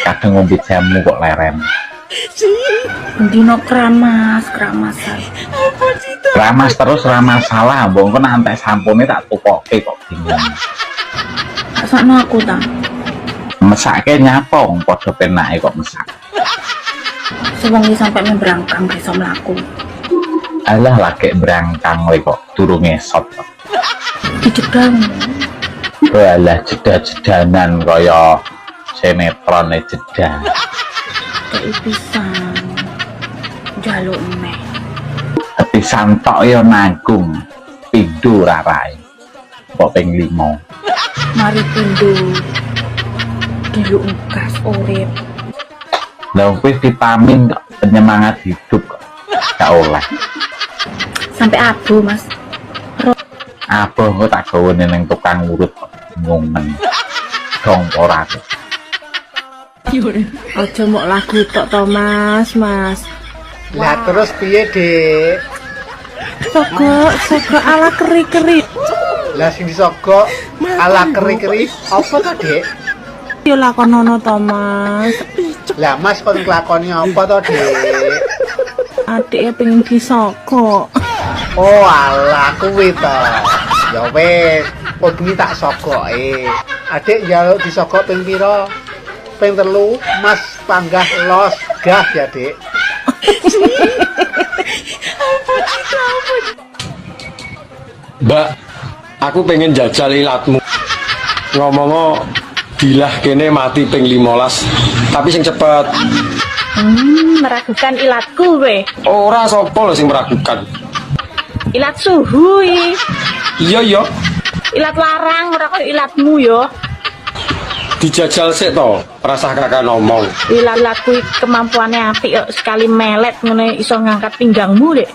Kadang ngombe jamu kok leren. Dino keramas-keramasan. Ramas terus ramas salah, mbok kok antek sampune tak tukoke kok bingung. Sakno aku ta. Mesake nyapong padha penake kok mesak. Sewengi sampai membrangkang iso mlaku. Alah lagi berangkang le kok turu ngesot. Dijedang. Walah jeda-jedanan kaya sinetron jeda. Kayak pisan. Jaluk meh. Tapi santok ya nanggung pindho rarai. Kok ping 5. Mari pindho. Delok gas urip. Lah wis vitamin kok penyemangat hidup kok. Gak oleh. Sampai abu, Mas. Apa kok tak gawe ning tukang urut kok ngungen. Dong ora kok. Aja mok lagu tok to, Mas. Lah terus piye, Dik? Sogok ala keri-keri. Lah sing disogok ala keri-keri apa to, Dik? Yo lakonono to, Mas. Lah Mas kon nglakoni apa to, Dik? Adike pengen disogok. Oh alah kuwi to. Ya wis, bengi tak sogoke. Adik njaluk disogok ping pira? Ping 3, Mas panggah los gas ya, Dik. Mbak, aku pengen jajal ilatmu. Ngomong dilah kene mati ping 15, tapi sing cepet. Meragukan ilatku we. Ora sapa lho sing meragukan. Ilat suhu iki. Iya. Ilat larang ora kok ilatmu yo. Dijajal sik to, rasah kakak ngomong. Ilatku kemampuannya apik kok sekali melet ngene iso ngangkat pinggangmu, Dek.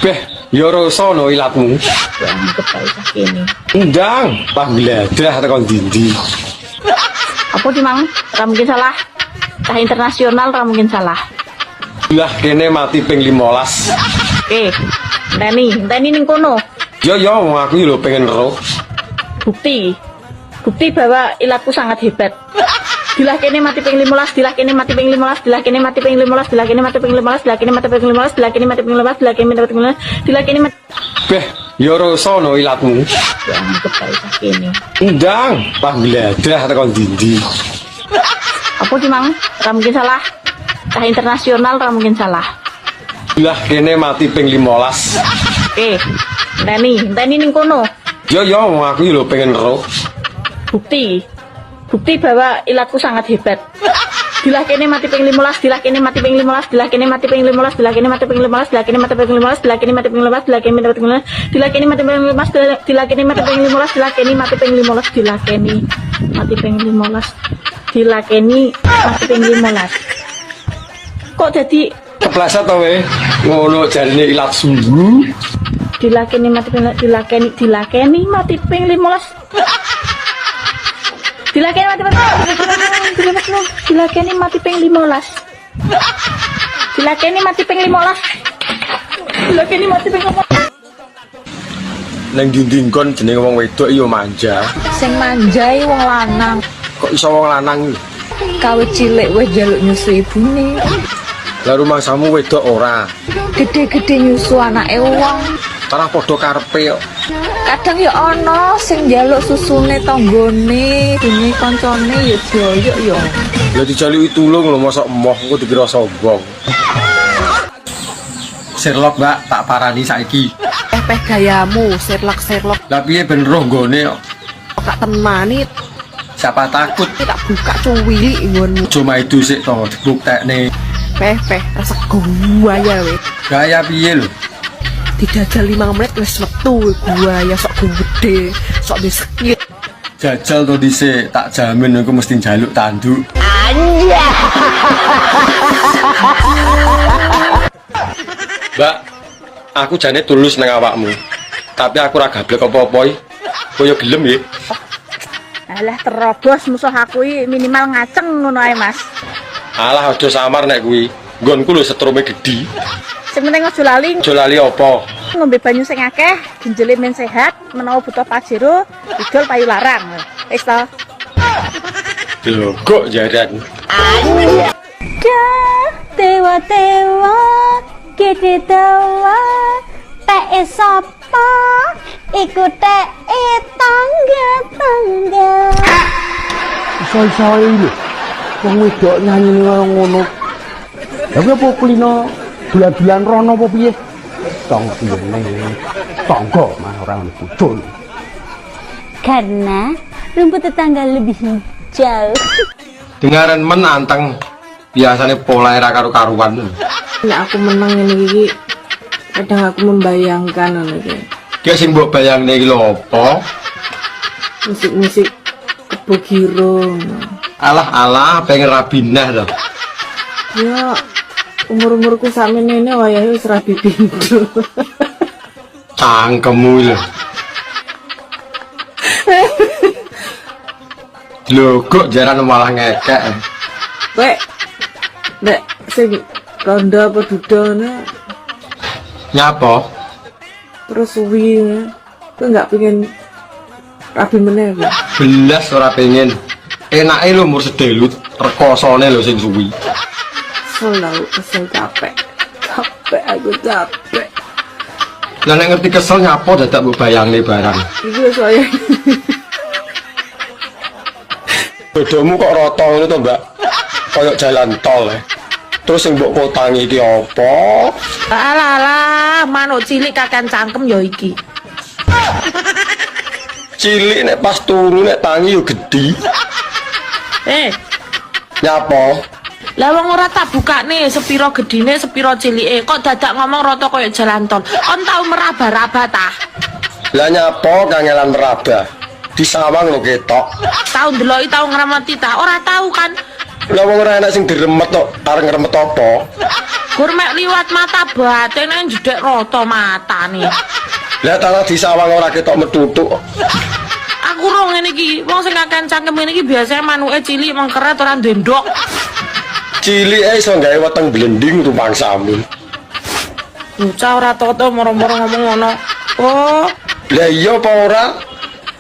Beh, ya rasa no ilatmu. Anggap ae sakene. Undang, pangladah tekan dindi. Apa di mang? Ora mungkin salah. Tah internasional ora mungkin salah. Dilah kene mati ping 15. Enteni ning kono. Yo aku lho pengen roh. Bukti bahwa ilatku sangat hebat. Dilah kene mati ping 15, dilah kene mati ping 15, dilah kene mati ping 15, dilah kene mati ping 15, dilah kene mati ping 15, dilah kene mati ping 15, dilah kene mati ping 15, dilah kene mati. Beh, ya rasa no ilatmu. Anggap ae sakene. Undang, pangladah tekan dindi. Apa di mang? Ora mungkin salah. Tah internasional ora mungkin salah. Dilah kene mati ping 15. Enteni ning kono. Yo aku lho pengen roh. Bukti bahwa ilatku sangat hebat. Dilah kene mati ping 15, dilah kene mati ping 15, dilah kene mati ping 15, dilah kene mati ping 15, dilah kene mati ping 15, dilah kene mati ping 15, dilah kene mati ping 15, dilah kene mati ping 15, dilah kene mati ping 15, dilah kene mati ping 15, dilah kene mati ping 15, dilah kene mati ping 15. Kok jadi Kepleset to we. Ngono jarine ilat suhu. dilah kene mati ping dilah kene mati ping 15. Dilah kene mati ping 15. Dilah kene mati ping 15. Dilah kene mati ping 15. Dilah kene mati ping 15. Nang dinding kon jenenge wong wedok iya manja. Sing manjai wong lanang. Kok iso wong lanang iki? Kawit cilik wis njaluk nyusu ibune. Lah rumangsamu wedok ora. Gede-gede nyusu anake wong. Ora padha karepe kok. Kadang ya ana sing njaluk susune tanggane, dene kancane ya joyok ya. Lah dijaluki tulung lho mosok emoh engko dikira sombong. Sherlock, Mbak, tak parani saiki. Peh gayamu, Sherlock. Lah piye ben roh nggone kok. Kok temani Siapa takut? tak buka cuwili nggonmu. Cuma itu sik to dibuktekne. Peh rasa gua ya we. Gaya piye lho? Dijajal 5 menit wis metu gua ya sok gede, sok disekit. Jajal to dhisik, tak jamin aku mesti njaluk tanduk. Mbak, aku jane tulus nang awakmu. Tapi aku ora gablek apa-apa iki. Koyo gelem ya. Alah terobos musuh aku iki minimal ngaceng ngono ae, Mas. Alah aja samar nek kuwi. Nggonku lho setrume gedhi. Sing penting aja lali Aja lali apa? ngombe banyu sing akeh, ginjele men sehat, menawa butuh pajero, idol payu larang. Wis to. Lho, kok jaran. Tewa-tewa gede dawa teke sapa iku teke tangga-tangga. Iso-isoe lho. Wong wedok nyanyi kaya ngono. Lah kuwi apa kulino dulan-dulan rono apa piye? Tong piyene tangga mah ora ono bojone. Karena rumput tetangga lebih hijau. Dengaran menantang biasanya pola era karu-karuan. Nek aku menang ini iki kadang aku membayangkan ngono iki. Ki sing mbok bayangne iki lho apa? Musik-musik Kebo Giro. Alah pengen rabinah to. Ya umur-umurku sakmene wayahe wis rabi pintu. Cangkemmu lho. Lho kok jaran malah ngekek. Kowe nek sing rondo apa dudone Nyapa? terus suwi kowe enggak pengen rabi meneh kowe. Belas ora pengen. Enake lho umur sedelut, rekosone lho sing suwi. Kesel capek. Capek aku capek. Lah nek ngerti kesel nyapa dadak mbok bayangne barang. Iki wis wayahe. Bedomu kok rata ngono to, Mbak? Kayak jalan tol. Terus sing mbok kotangi iki apa? Alah, manuk cilik kakan cangkem ya iki. Cilik nek pas turu nek tangi yo gedhi. Nyapa? Lah wong ora tak bukane sepiro gedine sepiro cilike kok dadak ngomong rata kaya jalan tol. Kon tau meraba-raba ta? Lah nyapa kangelan meraba? Di sawang lho ketok. Tau ndeloki tau ngramati ta? Ora tau kan? Lah wong ora enak sing diremet kok, arep ngremet apa? Gur mek liwat mata batene jedek rata matane. Lah tanah di sawang ora ketok metutuk. Aku ro ngene iki, wong sing kakean cangkem ngene iki biasane manuke cilik mengkeret ora ndendok. Cilike iso gawe weteng blending rumangsamu. Bocah ora toto moro-moro ngomong ngono. Oh, Lah iya apa ora?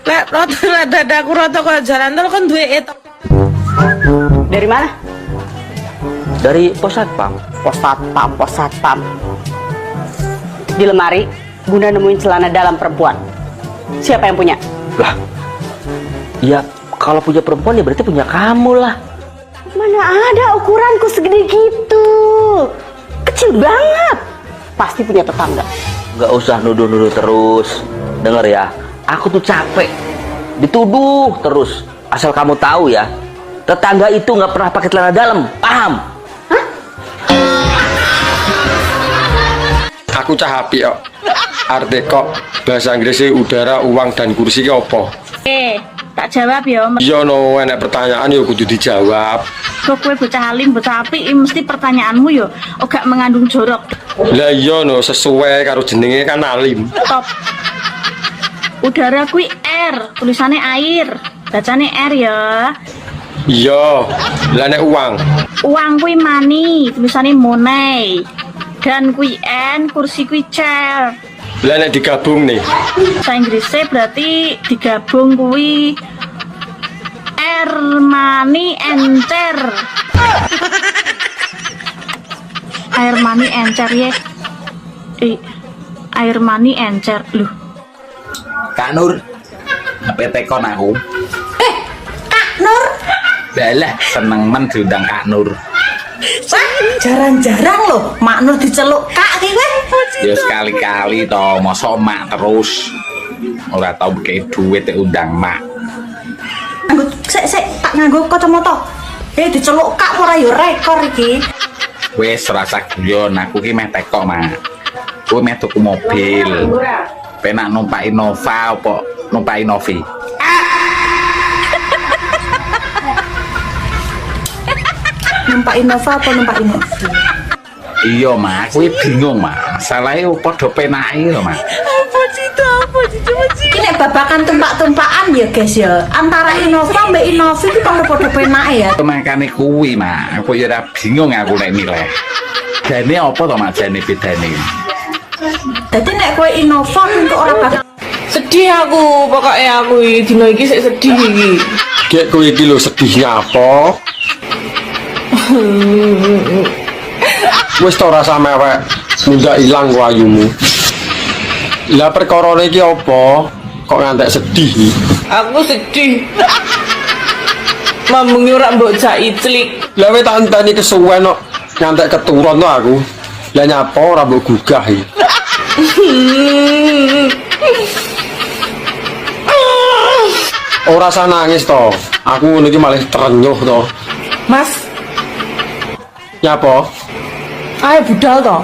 lek rata dadaku rata kaya jalan tol kan duwe et. Dari mana? Dari pos satpam. Pos satpam. Di lemari, Bunda nemuin celana dalam perempuan. Siapa yang punya? Lah, ya kalau punya perempuan ya berarti punya kamu lah. Mana ada ukuranku segede gitu. Kecil banget. Pasti punya tetangga. Gak usah nuduh-nuduh terus. Dengar ya, aku tuh capek dituduh terus. Asal kamu tahu ya, tetangga itu nggak pernah pakai celana dalam, paham? Aku cah apik kok. Arti kok bahasa Inggrisnya udara, uang dan kursi ki apa? Tak jawab ya. Iya no, enak pertanyaan ya kudu dijawab. Kok kowe bocah alim, bocah apik, mesti pertanyaanmu yo gak mengandung jorok. Lah iya no, sesuai karo jenenge kan alim. Top. Udara kuwi air, tulisannya air. Bacane air ya. Iya, lah nek uang. Uang kuwi money, tulisannya money. Dan kuwi n, kursi kuwi chair. Lah nek digabung nih. Bahasa Inggrisnya berarti digabung kuwi air, money, encer. Air mani encer ya. Air mani encer loh. Kak Nur, apa tekon aku? Kak Nur, Balah, seneng men diundang Kak Nur. jarang-jarang loh Mak Nur diceluk Kak iki kowe. Ya sekali-kali toh, mosok mak terus. Ora tau beki duit undang mak. Nganggo sik tak nganggo kacamata. Diceluk Kak ora yo rekor iki. Wes rasa guyon, aku ki meh teko mak. Kowe meh tuku mobil. Penak numpak Innova apa numpak Innovi? Numpak Innova apa numpak Innovi? Iya mak, kowe bingung mak. Masalahe padha penake lho mak. Iki nek babakan tumpak-tumpakan ya guys ya. Antara Innova mbek Innovi iki padha penake ya. Makane kuwi mak, aku ya ora bingung aku nek milih. bedane apa to Mak jane bedane? Dadi nek kowe Innova kok ora bakal Sedih aku, pokoknya aku dino iki sik sedih iki. Gek kowe iki lho sedihnya apa? Wis to rasa mewek, mundak ilang ku ayumu. Lah perkarane iki apa? Kok ngantek sedih? Aku sedih. Mambengi ora mbok jak iclik. Lah wis tak enteni kesuwen kok ngantek keturun to aku. Lah nyapa ora mbok gugah iki. Ora usah nangis to. Aku ngono iki malah terenyuh to. Mas, Nyapa? ayo budal to.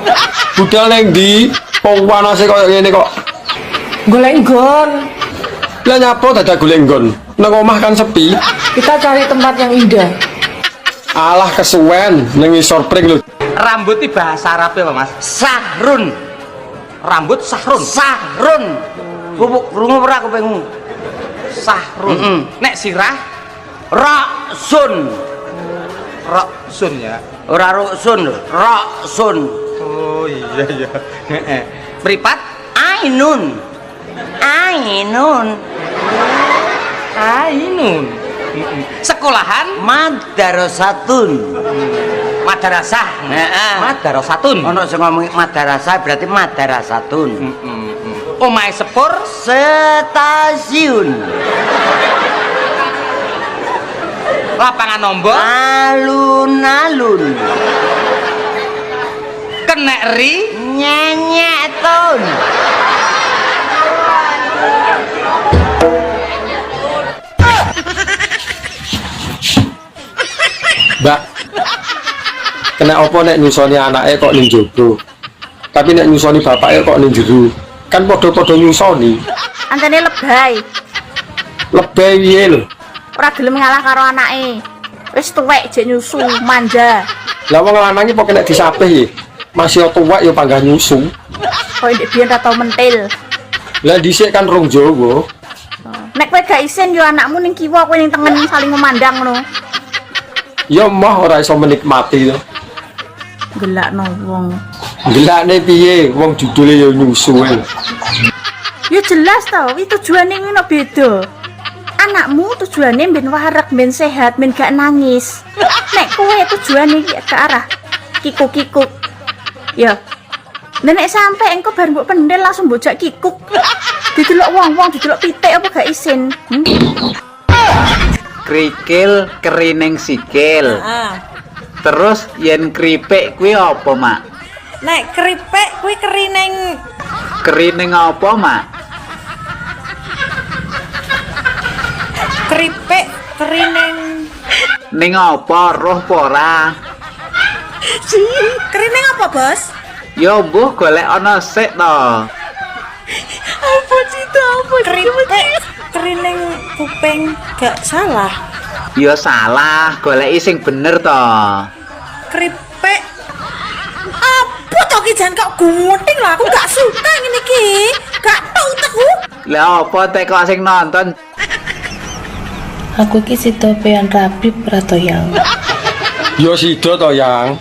Budal ning ndi? Wong panase koyo ngene kok. Golek nggon. Lah nyapa dadak golek nggon? Nang omah kan sepi. Kita cari tempat yang indah. Alah kesuwen ning isor pring lho. Rambut itu bahasa Arab apa Mas? Sahrun. Rambut sahrun. Sahrun. Bubuk rungu ora aku pengen. Sahrun. Nek sirah raksun. Raksun ya. Ora ruksun, raksun. Oh iya. Mripat ainun. Ainun. Ainun. Sekolahan madrasatun. Madrasah. Heeh. Madrasatun. Ono sing ngomong madrasah berarti madrasatun. Omahe sepur Stasiun. lapangan nombor Alun-alun. kenek ri Nyenyetun. Mbak, kena apa nek nyusoni anake kok ning jero? Tapi nek nyusoni bapake kok ning jero. Kan padha-padha nyusoni. antene lebay. Lebih piye lho? Ora gelem ngalah karo anake. Wis tuwek jek nyusu, manja. Lah wong lanang iki kok kena disapih ya? Masih tuwek ya panggah nyusu. Kowe ndek biyen ra tau mentil. Lah dhisik kan rong Jawa. Nek kowe gak isin yo anakmu ning kiwa, kowe ning tengen saling memandang ngono. Ya mah ora iso menikmati to. Gelakno wong. Gelakne piye? Wong judule ya nyusu ae. Ya jelas tau, iki tujuane kuwi beda. Anakmu tujuane ben warak, ben sehat, ben gak nangis. Nek kowe tujuane iki ke arah kikuk-kikuk. Ya. Nek sampe engko bar mbok pendel langsung bojak kikuk. Didelok wong-wong, didelok pitik apa gak isin. Krikil kerining sikil. Terus yen kripik kuwi apa, Mak? Nek keripik kuwi kerining Kerining apa, Mak? keripik kerining Ning apa roh apa ora? kerining apa, Bos? Ya mbuh golek ana sik to. Apa sih itu apa? Keripik kerining kuping gak salah. Ya salah, goleki sing bener to. Keripik apa to ki jan kok gunting lah, aku gak suka ngene iki. Gak tau teku. Lah apa teko sing nonton? Aku ki sida peyan rabi prato yang. Ya sida to, Yang.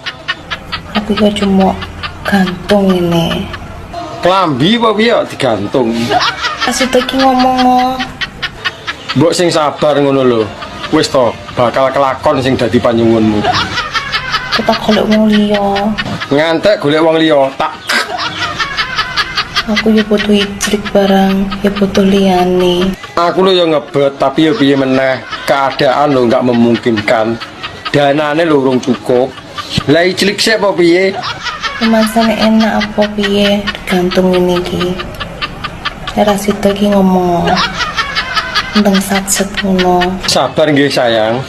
Aku kok cuma gantung ini. Klambi apa piye kok digantung? Asita ki ngomong no. Mbok sing sabar ngono lho. Wis to, bakal kelakon sing dadi panyuwunmu. Kita golek wong liya. Ngantek golek wong liya, tak Aku ya butuh ijlik barang, ya butuh liyane. aku lho ya ngebet tapi ya piye meneh, keadaan lho nggak memungkinkan. Danane lho urung cukup. Lah ijlik sik apa piye? Pemasane enak apa piye gantung ini ki. Era sita ki ngomong. Ndeng satset ngono. Sabar nggih sayang.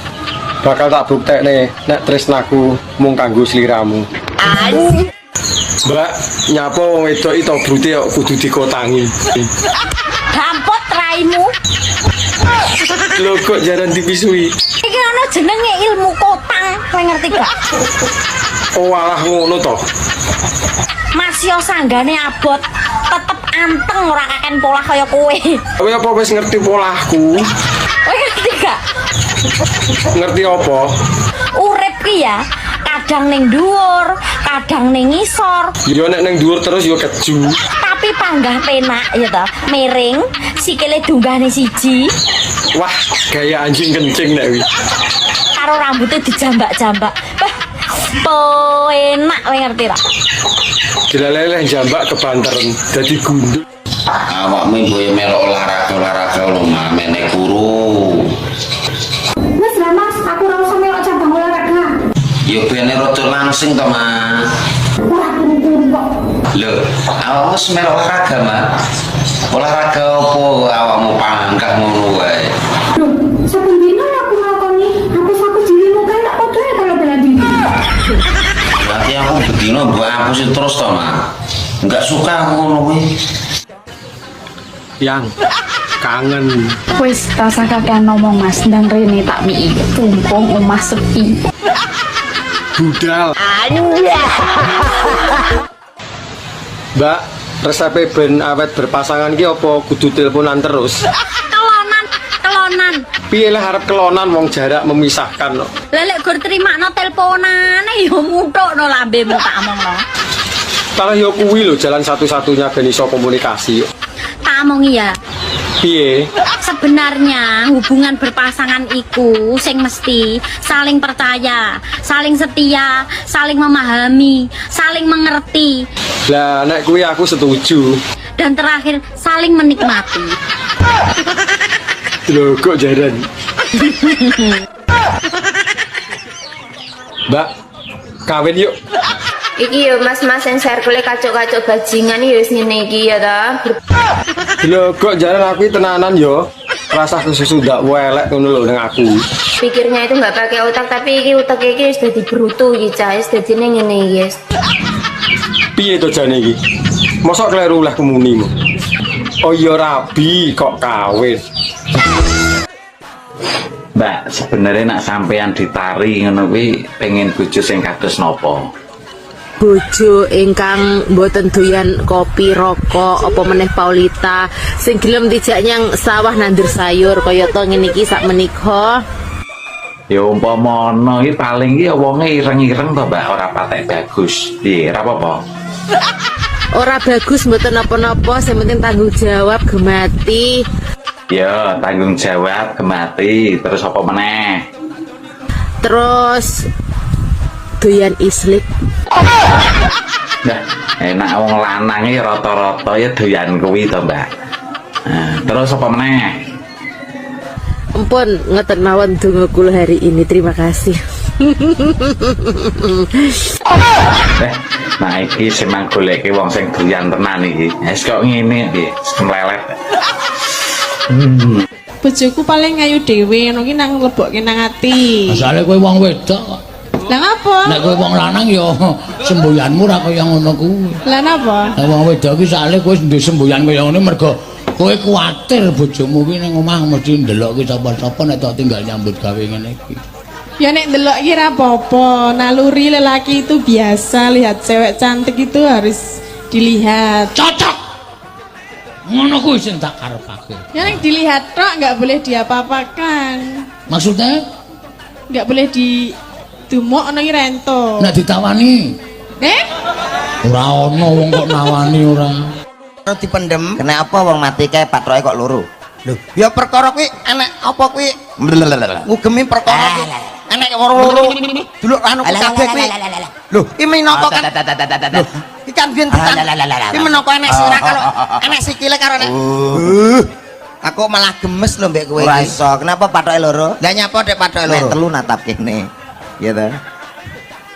Bakal tak buktekne nek tresnaku mung kanggo sliramu. Mbak, nyapa wong wedok iki to brute kok kudu dikotangi. Gampot raimu. Lho kok jaran dipisui. Iki ana jenenge ilmu kotang, kowe ngerti gak? Oh alah ngono to. Masih sanggane abot, tetep anteng ora kaken pola kaya kowe. Kowe apa wis ngerti polahku? Kowe ngerti gak? Ngerti apa? Urip ki ya, kadang ning dhuwur, kadang ning ngisor. Yo nek nang dhuwur terus yo keju. Tapi panggah penak ya toh, miring, sikile dunggane siji, Wah, gaya anjing kencing nek wi. karo rambutnya dijambak-jambak. Wah, enak kowe ngerti ra? Gila leleh jambak kebanteran dadi gundul. Awakmu boyo melok olahraga lho, Mak, mene guru. Wes lah Mas, aku ora usah melok cabang olahraga. Yo bene rada langsing to, Mak. Ora turu kok. Lho, awakmu wis melok olahraga, Mak. Olahraga opo awakmu panggah ngono wae? Loh, saben dina aku nglakoni, aku dirimu kan tak padha kalau bela diri. Berarti aku bedino mbok hapusin terus to, Mak. Enggak suka aku ngono kuwi. Yang kangen. Wis rasa kakean ngomong Mas, ndang rene tak mii. Tumpung omah sepi. Budal. Mbak, resepe ben awet berpasangan ki apa kudu teleponan terus? Kelonan. Piye lah arep kelonan wong jarak memisahkan kok. Lelek gur terimakno teleponane yo muthukno lambemu tak omongno. Kalau yo kuwi lho jalan satu-satunya ben iso komunikasi. Tak omongi ya. Piye? Sebenarnya hubungan berpasangan iku sing mesti saling percaya, saling setia, saling memahami, saling mengerti, Lah nek kuwi aku setuju. dan terakhir saling menikmati. Lho kok jaran. Mbak, kawin yuk. Iki yo mas-mas yang circle kacuk-kacuk bajingan yo wis ngene iki ya ta. Lho kok jaran aku iki tenanan yo. Rasa susu ndak welek ngono lho ning aku. Pikirnya itu nggak pakai otak, tapi iki otak iki wis dadi brutu iki cah, wis dadi ngene iki guys. Piye to jane iki? Mosok kleru lah kemuni mu. Oh iya rabi kok kawin. Mbak, sebenarnya nak sampean ditari ngono kuwi pengen bojo sing kados napa? Bojo ingkang mboten doyan kopi rokok apa meneh Paulita sing gelem dijak nyang sawah nandur sayur kaya to ngene iki sak menika. Ya umpama ana iki paling iki wonge ireng-ireng to, Mbak, ora patek bagus. Piye, ora apa-apa. Ora bagus mboten napa-napa, sing penting tanggung jawab gemati. Ya, tanggung jawab gemati, terus apa meneh? Terus doyan islik. Nah, enak wong lanang iki rata-rata ya doyan kuwi to, Mbak. Nah, terus apa meneh? Ampun, ngeten mawon donga kula hari ini. Terima kasih. Nah, iki semang goleki wong sing doyan tenan iki. Wis kok ngene iki, semlelet. Bojoku paling ngayu dhewe ngono ki nang lebokke nang ati. Masalahe kowe wong wedok kok. Lah ngapa? Nek kowe wong lanang ya semboyanmu ra kaya ngono kuwi. Lah napa? Nek wong wedok ki sakjane kowe ndek semboyan kaya ngene mergo kowe kuwatir bojomu ki ning omah mesti ndelok ki sapa-sapa nek tok tinggal nyambut gawe ngene iki. Ya nek ndelok iki ra apa-apa. Naluri lelaki itu biasa, lihat cewek cantik itu harus dilihat. Cocok. Ngono kuwi sing tak karepake. Ya nek dilihat tok nggak boleh diapa-apakan. Maksudnya Nggak boleh di dumuk ana iki rento. nek ditawani ora ana wong kok nawani ora. Dipendem, kenapa wong mati kae patroke kok loro? Lho, ya perkara kuwi enek apa kuwi? Ngugemi perkara kuwi. Enek loro. Duluk anu kabeh kuwi. Lho, iki minangka kan. Iki kan biyen iki menapa enek sirah karo enek sikile karo enek. Aku malah gemes lho mbek kowe iki. Ora iso. Kenapa pathoke loro? Lah nyapa dek pathoke loro? Nek telu natap kene. Ya ta.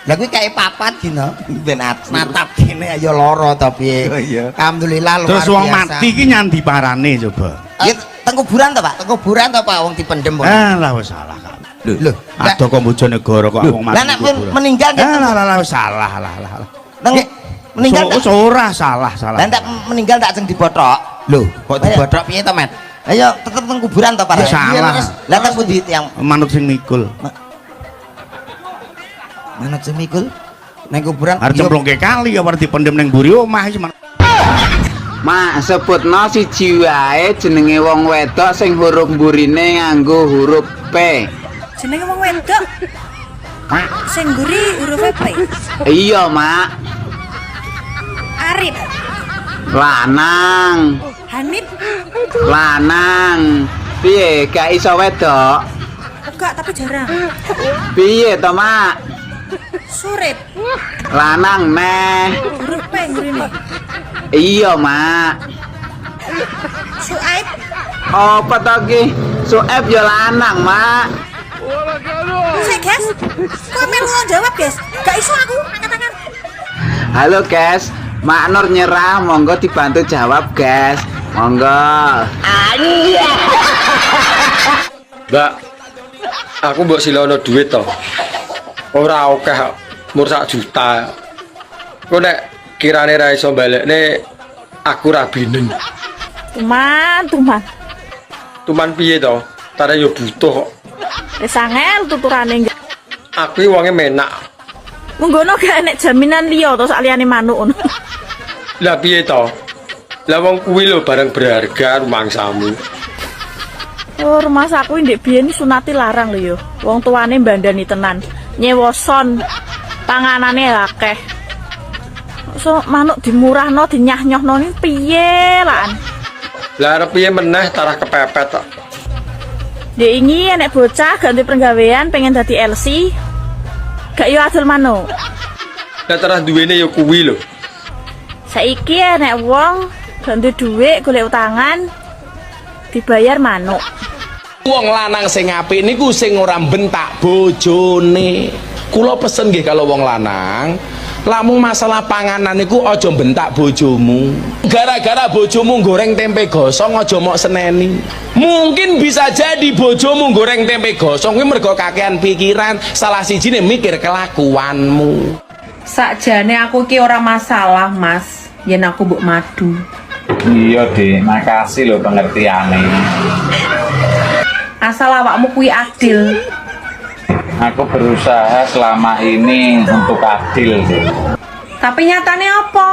Lah kuwi kae papat dina ben natap kene ya lara ta piye. Alhamdulillah luar biasa. Terus wong mati ki nyandi parane coba. Ya teng kuburan ta, Pak? Teng kuburan ta, Pak? Wong dipendem kok. Lah wis salah kan. Lho, Ado kok bojo negara kok wong mati. Lah nek meninggal lah wis salah lah. Teng meninggal ora salah. Lah nek meninggal tak jeng dibothok. Lho, kok dibothok piye to, Met? Ayo tetep teng kuburan to, Pak? Salah. Lah teng pundi tiyang Manut sing mikul. manut sing mikul? Nang kuburan Arep cemplungke kali ya arep dipendem ning mburi omah iki. Mak sebutno siji wae jenenge wong wedok sing huruf mburine nganggo huruf P. Jenenge wong wedok. Sing mburi huruf P. Iya, Mak. Arif, Lanang. Hanif, Lanang. Piye gak iso wedok? enggak tapi jarang. Piye to, Mak? Surip, Lanang neh. huruf P ngrene. Iya, Mak. Suaib, Apa to ki? Soeb ya lanang, Mak. sik guys. Kok melu jawab guys? Gak iso aku angkat-angkat. Halo, guys. Mak Nur nyerah, monggo dibantu jawab, guys. Monggo. Mbak, aku mbok silono duit to. Ora akeh kok, mur 1 juta. Kok nek kirane ra iso balekne aku ra binen. Tuman. Tuman piye to? Tare yo butuh kok. Wis angel tuturane. Aku iki wonge menak. Munggono gak enek jaminan liya to sak liyane manuk ngono. Lah piye to? Lah wong kuwi lho barang berharga rumangsamu. Oh, rumah saku ndek biyen sunati larang lho yo. Wong tuane mbandani tenan. Nyewoson panganane akeh. So manuk dimurahno dinyah-nyohno ni piye lan? Lah arep piye meneh tarah kepepet tok. Dek ingi enek bocah ganti penggawean pengen dadi LC. Gak yo adol manuk. Lah tarah duwene yo kuwi lho. Saiki enek wong ganti dhuwit golek utangan dibayar manuk. Wong lanang sing apik niku sing ora bentak bojone. Kula pesen nggih kalau wong lanang, lamun masalah panganan niku aja bentak bojomu. Gara-gara bojomu goreng tempe gosong aja mok seneni. Mungkin bisa jadi bojomu goreng tempe gosong kuwi mergo kakean pikiran, salah sijine mikir kelakuanmu. Sakjane aku ki ora masalah, Mas. Yen aku mbok madu. Iya, Dik. Makasih lho pengertiane. Asal awakmu kuwi adil. Aku berusaha selama ini untuk adil, Dik. Tapi nyatane apa?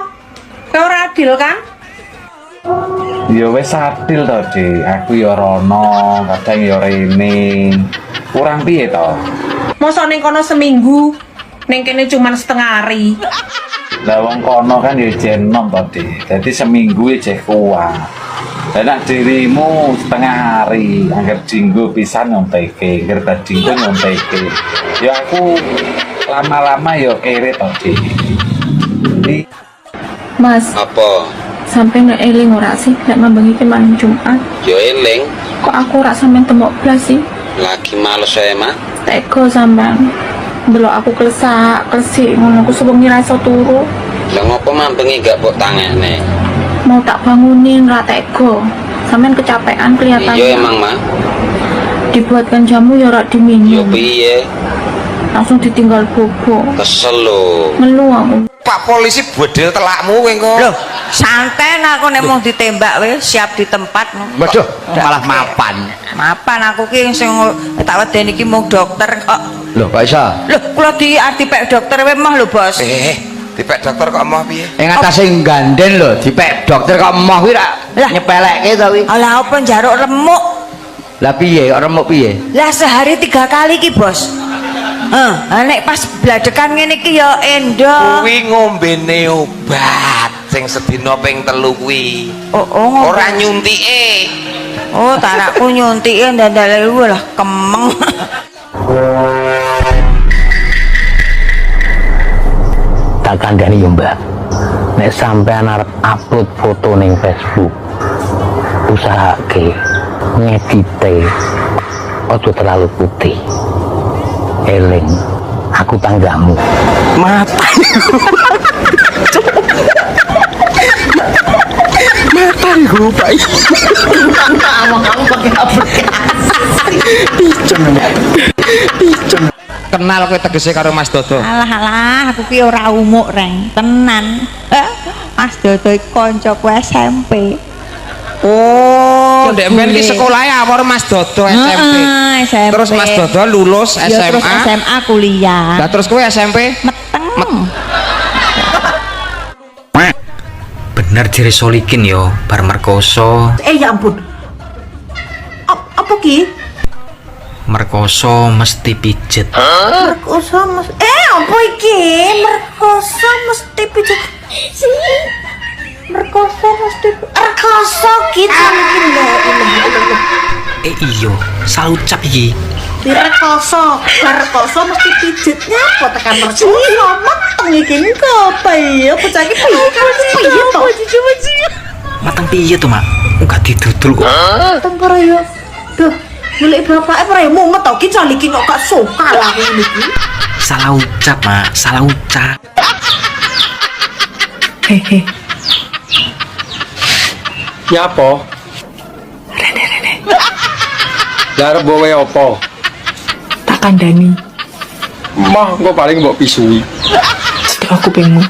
Kowe ora adil kan? Ya wis adil to, Dik. Aku ya rono, kadang ya rene. Kurang piye to? Mosok ning kono seminggu, ning kene cuman setengah hari. Lah wong kono kan ya jenom to, Dik. Dadi seminggu aja kuat. Dan dirimu setengah hari, angger dinggo pisan nyonteke, angger dinggo nyonteke. Ya aku lama-lama ya kere to, Dik. Mas, Apa? sampai nek eling ora sih nek mambengi ke malam Jumat. Yo eling, Kok aku ora sampean temok blas sih? lagi males saya mah. Teko sampean. Delok aku klesik ngono aku sebengi ra iso turu. Lah ngopo mambengi gak mbok tangekne? Mau tak bangunin ra teko. Sampean kecapean kelihatannya. Iya emang mah. Dibuatkan jamu ya ora Yo diminum. piye? Langsung ditinggal bobo. Kesel lho. Ngelu aku. Pak polisi bedil telakmu kowe engko. Loh, santai aku nek mau ditembak wis siap di tempat. Waduh, malah mapan. Mapan aku ki sing tak wedeni iki mung dokter kok. Loh, kok iso? Loh, kula dipek dokter wae mah lho, Bos. Dipek dokter kok emoh piye? Ing atase ganden lho, dipek dokter kok emoh kuwi ra nyepelekke to kuwi. Alah apa njaruk remuk. Lah piye kok remuk piye? Lah sehari 3 kali ki, Bos. Nek pas bladekan ngene iki ya endo. Kuwi ngombene obat sing sedina ping 3 kuwi. Oh, Ora nyuntike. Oh, tarakku nyuntike ndandale lah kemeng. Tak kandhani yo, Mbak. Nek sampean arep upload foto ning Facebook, usahake ngedite ojo terlalu putih. Eling, aku tanggamu. Mata. Mata gue, Pak. Kamu pakai apa? Picon. Kenal kowe tegese karo Mas Dodo. Alah, aku ki ora umuk, Reng. Tenan. Mas Dodo iki kancaku SMP. Oh, ndek men ki sekolahe awor Mas Dodo SMP. SMP. Terus Mas Dodo lulus SMA. Ya, terus SMA kuliah. Lah terus kowe SMP meteng. Bener jere Solikin yo, bar merkoso. Ya ampun. Apa ki? merkoso mesti pijet. Merkoso mas apa iki? Merkoso mesti pijet. Merkoso mesti merkoso gitu iki lho. Iyo, salah ucap iki. Merkoso mesti pijetnya apa tekan merkoso mateng iki apa ya bocah iki piye to? Mateng piye tuh, Mak? Enggak didudul kok. Mateng ora ya. Duh, milik bapake ora ya mumet to ki cal iki kok gak suka lah ngene iki. Salah ucap, Mak. Salah ucap. Hehe. Nyapa? Rene. Darep bowe apa? Tak kandani. Mah engko paling mbok pisui. Sedek aku pengmu.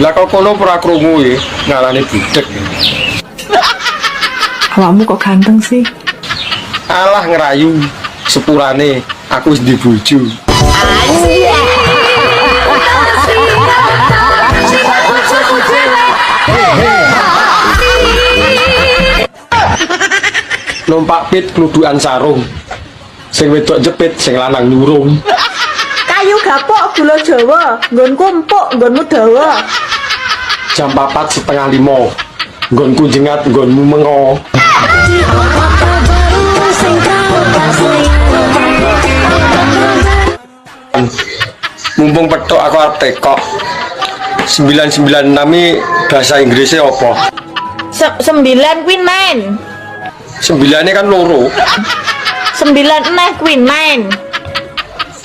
Lah kok kono ora krungu ya ngalane budek. Awakmu kok ganteng sih? Alah ngerayu sepurane aku wis di bojo. Numpak pit kludukan sarung. Sing wedok jepit, sing lanang nyurung. Kayu gapok gula Jawa, nggonku empuk, nggonmu dawa. Jam 4:30, nggonku jengat, nggonmu mengo. Mumpung petok aku arep tekok. 996 bahasa Inggrisnya apa? 9 kuwi 9. 9 kan loro. 9 kuwi 9.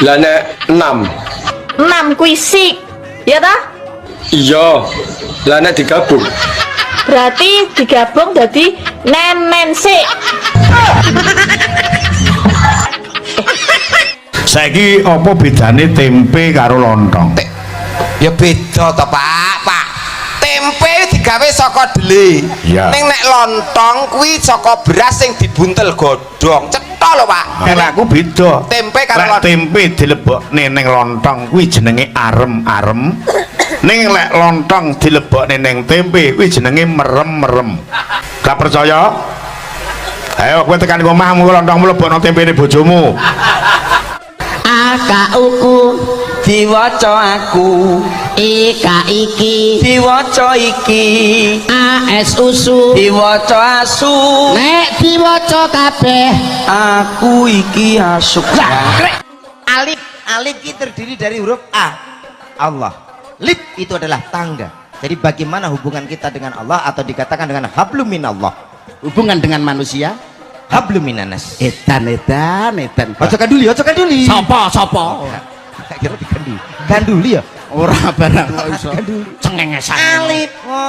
Lah nek 6. 6 kuwi 6. Ya ta? Iya. Lah nek digabung. Berarti digabung jadi nen sik. Saiki apa bedane tempe karo lontong? Ya beda to, Pak. Tempe digawe saka dhelé. Iya. Ning nek lontong kuwi saka beras sing dibuntel godhong. Cetha lho, Pak. Nek aku beda. Tempe karo Lek tempe dilebokne ning lontong kuwi jenenge arem-arem. Ning lek lontong dilebokne ning tempe kuwi jenenge merem-merem. Gak percaya? Ayo kowe tekan omahmu lontongmu lebokno tempene bojomu. Akauku diwaca aku, Ika iki diwaca iki, AS usu diwaca asu, nek diwaca kabeh aku iki asuk. Alif itu terdiri dari huruf A, Allah. Lip itu adalah tangga. Jadi bagaimana hubungan kita dengan Allah, atau dikatakan dengan hablum minallah, hubungan dengan manusia, hablum minanas. Edan. Ojo kanduli. Sapa? Kira diganduli. Ganduli ya? Ora barang kok iso. Cengengesan.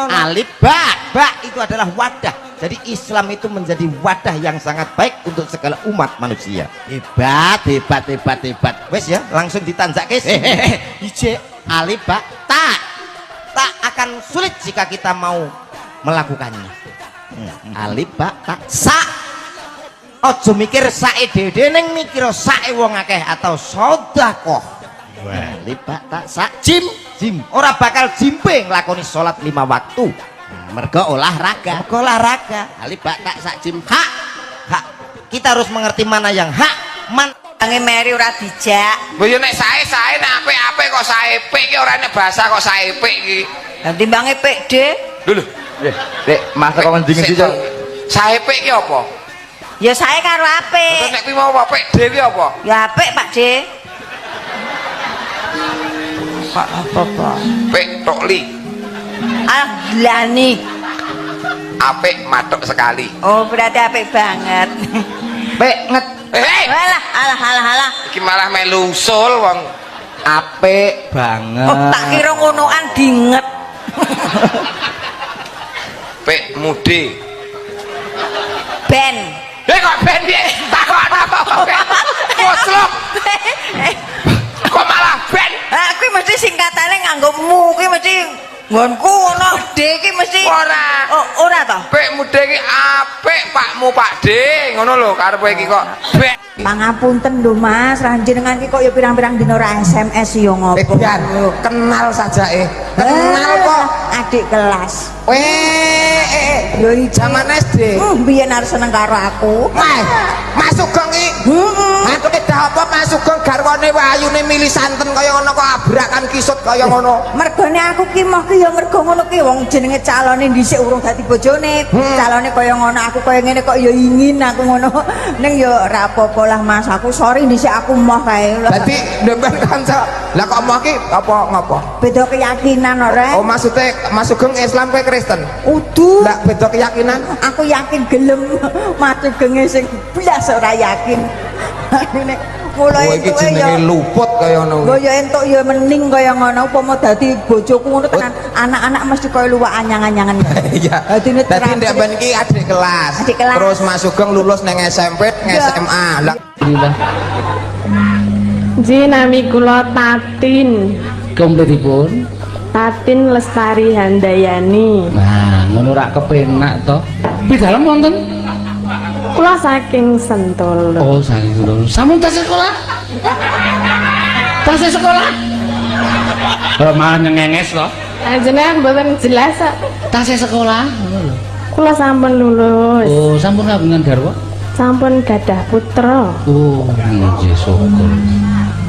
Alif ba itu adalah wadah. Jadi Islam itu menjadi wadah yang sangat baik untuk segala umat manusia. Hebat. Wes ya, langsung ditanjak guys. Ije alif ba tak akan sulit jika kita mau melakukannya. Alif ba tak sa. Ojo mikir sae dhewe ning mikir sae wong akeh atau sedekah. Alif ba tak sa jim. Ora bakal jimpe nglakoni salat 5 waktu. Mergo olahraga. Alif ba tak sa jim hak. Kita harus mengerti mana yang hak, man Ange meri ora dijak. Lho yo nek sae nek apik kok saepik ki ora nek bahasa kok saepik iki. Lah timbange pik, Dik. Lho. Dek, masa kok ngendi-ngendi to? Saepik ki apa? Ya sae karo apik. Terus nek kuwi mau apik dhewe apa? Ya apik, Pak D. Pak apa? Pik tokli. Ah, glani. Apik matuk sekali. Oh, berarti apik banget. Pik nget. Alah. Iki malah melu usul wong apik banget. Oh, tak kira ngonoan dinget. Pik mudi. Ben. Kok ben piye? Takon apa? Goslok. Kok malah ben? Ah, kuwi mesti singkatane nganggo mu, kuwi mesti Nggonku ngono D iki mesti Ora. Oh, ora to. Pek muda iki apik Pakmu Pak D. Ngono lho karepe iki kok. Bek. Pangapunten lho Mas, ranjenengan iki kok ya pirang-pirang dina ora SMS ya ngopo. Biar kenal saja kenal kok adik kelas. Yo zaman SD. Biyen arep seneng karo aku. Mas Sugeng iki. Aku kedah apa Mas Sugeng garwane wayune milih santen kaya ngono kok abrakan kisut kaya ngono. Mergone aku ki moh ki ya mergo ngono ki wong jenenge calone dhisik urung dadi bojone. Calone kaya ngono aku kaya ngene kok ya ingin aku ngono. Ning ya ora apa-apa lah Mas, aku sorry dhisik aku moh kae. Dadi ndemben kanca. Lah kok moh ki apa ngopo? Beda keyakinan ora. Oh maksudnya Mas Sugeng Islam kowe Kristen? Udu. Lah beda keyakinan? Aku yakin gelem Mas Sugeng sing blas ora yakin. Nek mulai iki jenenge luput kaya ngono. Lho ya entuk ya mening kaya ngono upama dadi bojoku ngono tenan anak-anak mesti kaya luwak anyang-anyangan. Iya. Dadi ndek ben iki adik kelas. Terus Mas Sugeng lulus nang SMP, nang SMA. Lah Ji nami kula Tatin. Kompletipun Tatin Lestari Handayani. nah ngono rak kepenak to pidalem wonten Kula saking Sentul. oh saking dulu sampun tas sekolah malah nyengenges to Jenengan mboten jelas kok. tas sekolah ngono lho Kula sampun lulus. oh sampun kagungan garwa Sampun gadah putra. oh nggih syukur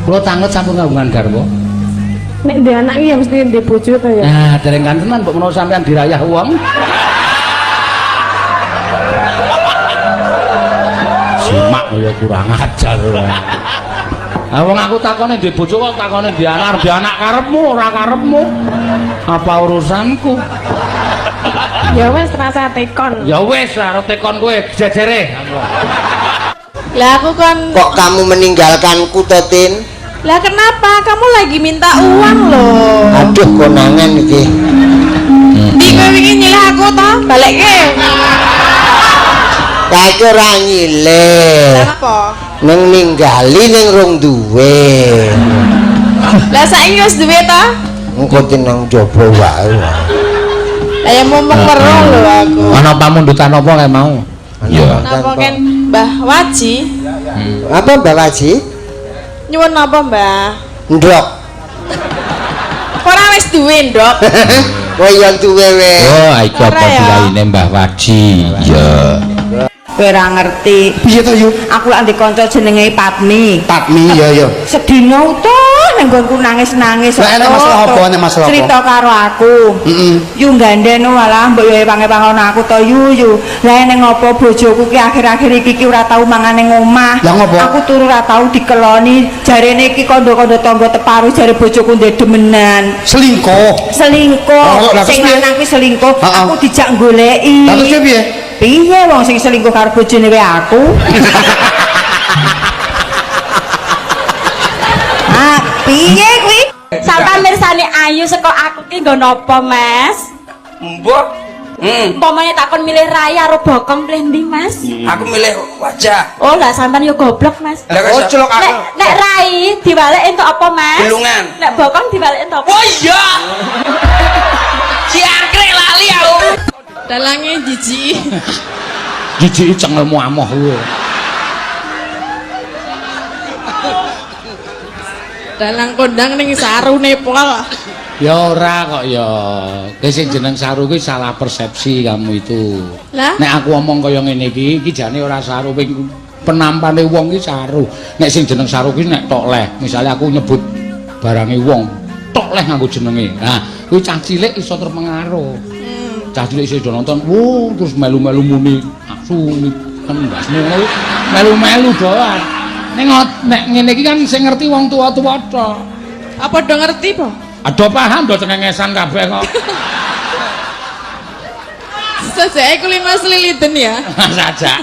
kula tanget sampun kagungan garwa Nek ndek anak iki ya mesti ndek bojo to ya. nah dereng kantenan mbok menawa sampean dirayah wong simak ya kurang ajar ora. Ah wong aku takone ndek bojo kok takone ndek anak karepmu ora karepmu. Apa urusanku? Ya wis rasa tekon. Ya wis arep tekon kowe jejere. Lah aku kan kok kamu meninggalkanku Totin? Lah kenapa? Kamu lagi minta uang loh. Aduh konangan iki. Di kowe wingi nyilih aku to? Balekke. Kaki ora nyilih. Kenapa? Neng ninggali ning rong duwe. Lah saiki wis duwe to? Engko tinang jaba wae. Lah ya momong weruh lho aku. Ana pamundutan apa kae mau? Iya. Napa kan Mbah Waji? Apa Mbak Waji? Nyuwun napa, Mbah? Ndok. Ora wis duwe, Ndok. Oh iya duwe wis. Oh, iki apa dilaine Mbah Waji? Iya. Kowe ora ngerti. Piye to Yu? Aku lak ndek kanca jenenge Patmi. Patmi ya ya. Sedina utuh nang nggonku nangis-nangis. Lah enek masalah apa? Enek masalah apa? Cerita karo aku. Yu gandhen walah mbok yo pange-pangono aku to Yu. Lah ning ngopo bojoku ki akhir-akhir iki ora tau mangan ning omah. Lah ngopo? Aku turu ora tau dikeloni. Jarene iki kandha-kandha tangga teparu jare bojoku ndek demenan. Selingkuh. Selingkuh. Oh, lah, Sing terus piye? lanang ki selingkuh. Aku dijak goleki. Lah terus piye? Piye wong sing selingkuh karo bojone wae aku? Ah, piye kuwi? Sampai mirsani Ayu saka aku ki nggo napa, Mas? Mbok. Umpamane takon milih raya karo bokong pilih ndi, Mas? Aku milih wajah. Oh, lah sampean yo goblok, Mas. Lah kok celok aku. Nek rai dibalik entuk apa, Mas? Bulungan. Nek bokong dibalik entuk apa? Oh iya. Si angkrek lali aku. Dalange jijik. Jijiki cengelmu amoh kowe. Dalang kondang ning sarune pol. Ya ora kok ya. Ki sing jeneng saru kuwi salah persepsi kamu itu. Lah? Nek aku omong kaya ngene iki jane ora saru ping penampane wong ki saru. Nek sing jeneng saru kuwi nek tok leh. Misale aku nyebut barange wong tok leh nganggo jenenge. Nah, kuwi cah cilik iso terpengaruh. Cah cilik iso nonton, "Wo, terus melu-melu muni asuni." Endas ngono melu-melu doan. Nek ngene iki kan sing ngerti wong tua-tua tok. Apa do ngerti, Po? Ado paham do cengengesan kabeh kok. Sajake kulino sliliden ya. Sajak.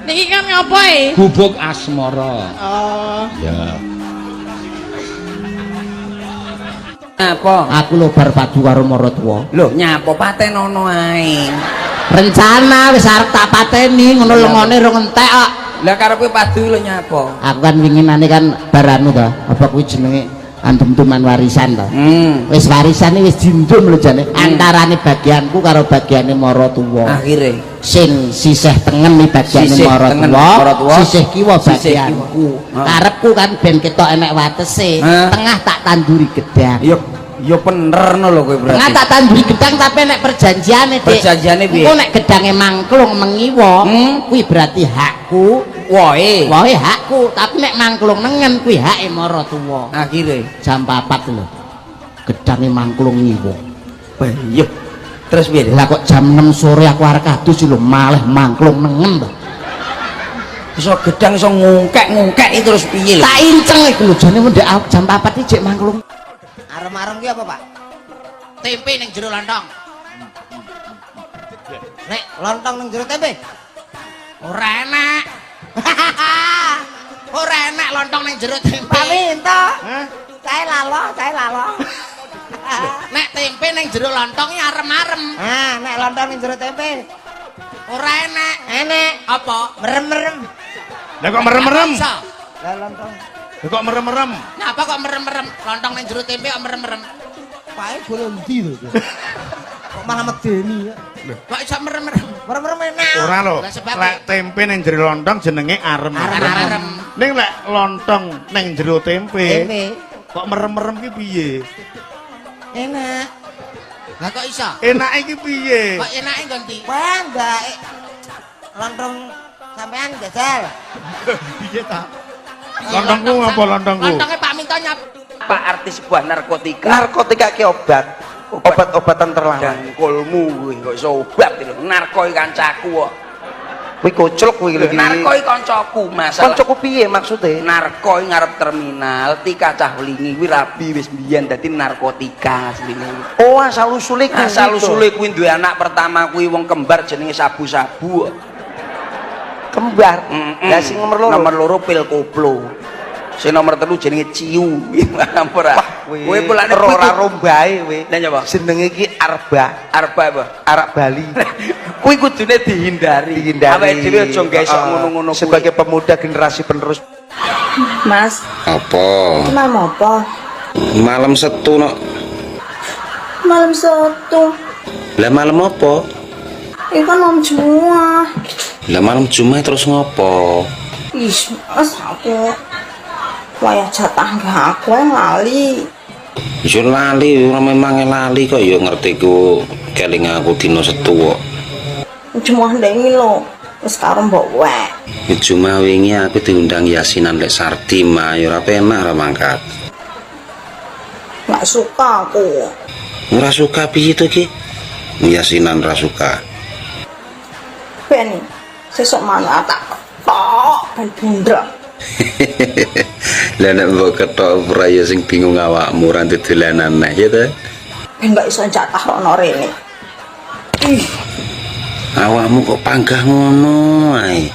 Niki kan ngapain? Gubuk asmara. Oh. Ya. Apa? Aku lho bar padu karo maratuwa. Lho, nyapa patenono ae. Rencana wis arep tak pateni ngono lengone rong entek kok. Lah karepe padu lho nyapa? Aku kan winginane kan baranu to. Apa kuwi jenenge antum-tuman warisan to. Wis warisan wis dindum lho jane antarane bagianku karo bagiane mara tuwa. Akhire Sing sisih tengen iki bagiane Sisih mara tengen tuwa, mara tuwa, sisih kiwa sisih bagianku. Karepku kan ben ketok enek watese, tengah tak tanduri gedang. Ya bener no lho kowe berarti. Tengah tak tanduri gedang tapi nek perjanjiane Dik. Perjanjiane piye? Engko nek gedange mangklung mengiwa, kuwi berarti hakku. Wohe Hakku, tapi nek mangklung nengen kuwi hake mara tuwa. Akhire Jam 4 lho. Gedange mangklung ngiwa. Iya. Terus piye? Lah kok jam 6 sore aku arek kadus lho malah mangklung nengen to. Iso gedang iso ngungkek iki terus piye lho? Tak inceng iku lho jane mendek jam 4 iki jek mangklung. Arem-arem ki apa, Pak? Tempe ning jero lontong. Nek lontong ning jero tempe. Ora enak. Ora enak lontong ning jero tempe. Pak Minto. Saya lalo. Nek tempe ning jero lontong ya arem-arem. Nek lontong ning jero tempe. Ora enak. Enak. Apa? Merem-merem. Lah kok merem-merem? Lah lontong. Lah kok merem-merem? Napa kok merem-merem? Lontong ning jero tempe kok merem-merem? Pae golong ndi lho. Kok malah medeni ya. Kok iso merem-merem? Merem-merem enak. Ora lho. Lah sebab Lek tempe ning jero lontong jenenge arem. arem. Ning lek lontong ning jero tempe. Tempe. Kok merem-merem ki piye? Enak. Lah kok iso? Enake ki piye? Kok enake ganti? Wah, enggak. Lontong sampean jajal. Piye ta? Lontongku apa lontongku? Lontongnya Pak Minto nyap. Pak artis sebuah narkotika. Narkotika ki obat. Obat-obatan terlarang. Dangkulmu kuwi kok iso obat lho. Narko iki kancaku kok. Kuwi koclok kuwi lho. Narko iki kancaku, Mas. Kancaku piye maksude? Narko iki ngarep terminal, Tika cah welingi kuwi rabi wis mbiyen dadi narkotika asline. Oh, asal usule kuwi. Asal usule kuwi duwe anak pertama kuwi wong kembar jenenge sabu-sabu. Kembar. Lah sing nomor loro pil koplo. Sing nomor 3 jenenge ciu. Ora. Kowe polane ora rombae kowe. Lah nyapa? Jenenge iki arba. Arba apa? Arak Bali. Kuwi kudune dihindari. Awake dhewe aja gesok ngono-ngono kuwi. Sebagai pemuda generasi penerus. Mas, Apa? malam apa? Malam Setu no. Malam Sabtu. Lah malam apa? Ini kan malam Jumat. Lah malam Jumat terus ngopo? Ih, Mas, aku wayah jatah aku yang lali. Yo lali, ora memang lali kok yo ngerti ku keling aku dino Setu kok. Cuma ndengi lo, wis karo mbok wek. Cuma wingi aku diundang yasinan lek Sardi mah yo ora penak ora mangkat. Nggak suka aku. Ora suka piye to ki? Yasinan ora suka. Ben, sesuk mana tak ketok ben bundrak. Lah nek mbok ketok ora ya sing bingung awakmu ora dolanan neh ya ta. Ben nggak iso jatah rono rene. Ih, Awakmu kok panggah ngono ae.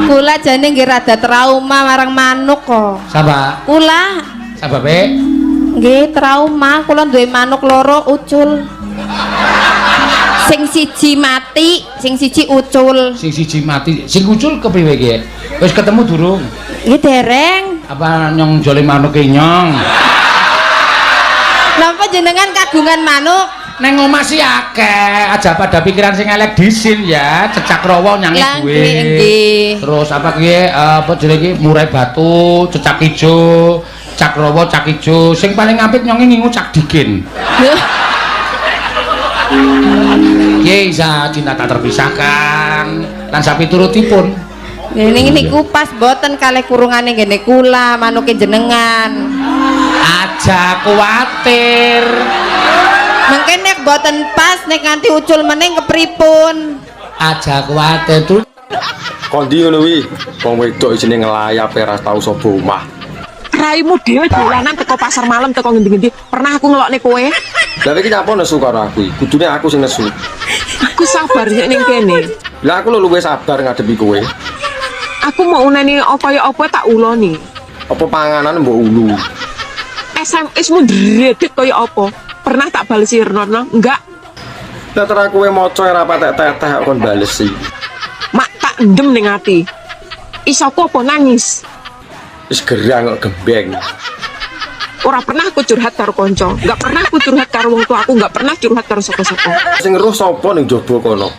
Kula jane nggih rada trauma marang manuk kok. Sapa? Kula Sababe? nggih trauma, kula duwe manuk loro ucul. Sing siji mati, sing siji ucul. Sing siji mati, sing ucul kepriwe ki? Wis ketemu durung? Nggih dereng. Apa nyong jole manuke nyong? Napa jenengan kagungan manuk? Neng omah sih akeh, aja pada pikiran sing elek disin ya, cecak rawa nyangi Lah, gue. nggih. Terus apa ki apa jenenge iki murai batu, cecak ijo, cak rawa, cak ijo. Sing paling apik nyongi ngingu cak dikin. Ye isa cinta tak terpisahkan lan sapi turutipun. Ning niku pas boten kalih kurungane ngene kula manuke jenengan. Aja kuwatir. Mengke nek boten pas nek nganti ucul meneng kepripun? Aja kuwatir tuh. Kondi ngono kuwi. Wong wedok jenenge ngelayap ora tau sapa omah. Raimu dhewe dolanan teko pasar malam teko ngendi-ngendi. Pernah aku ngelokne kowe? Lah iki nyapa nesu karo aku iki? Kudune aku sing nesu. Aku sabar nek ning kene. Lah aku luwih sabar ngadepi kowe. Aku mau uneni apa ya apa tak uloni. Apa panganan mbok ulu? SMS-mu ndredeg kaya apa? Pernah tak balesi Rono? Enggak. Lah terus kowe maca ora patek-tetek kon balesi. Mak tak endem ning ati. Isoku apa nangis? Wis gerang kok gembeng. Ora pernah aku curhat karo konco, nggak pernah aku curhat karo wong tua aku, nggak pernah curhat karo sapa-sapa. Sing ngeruh sapa ning jaba kono?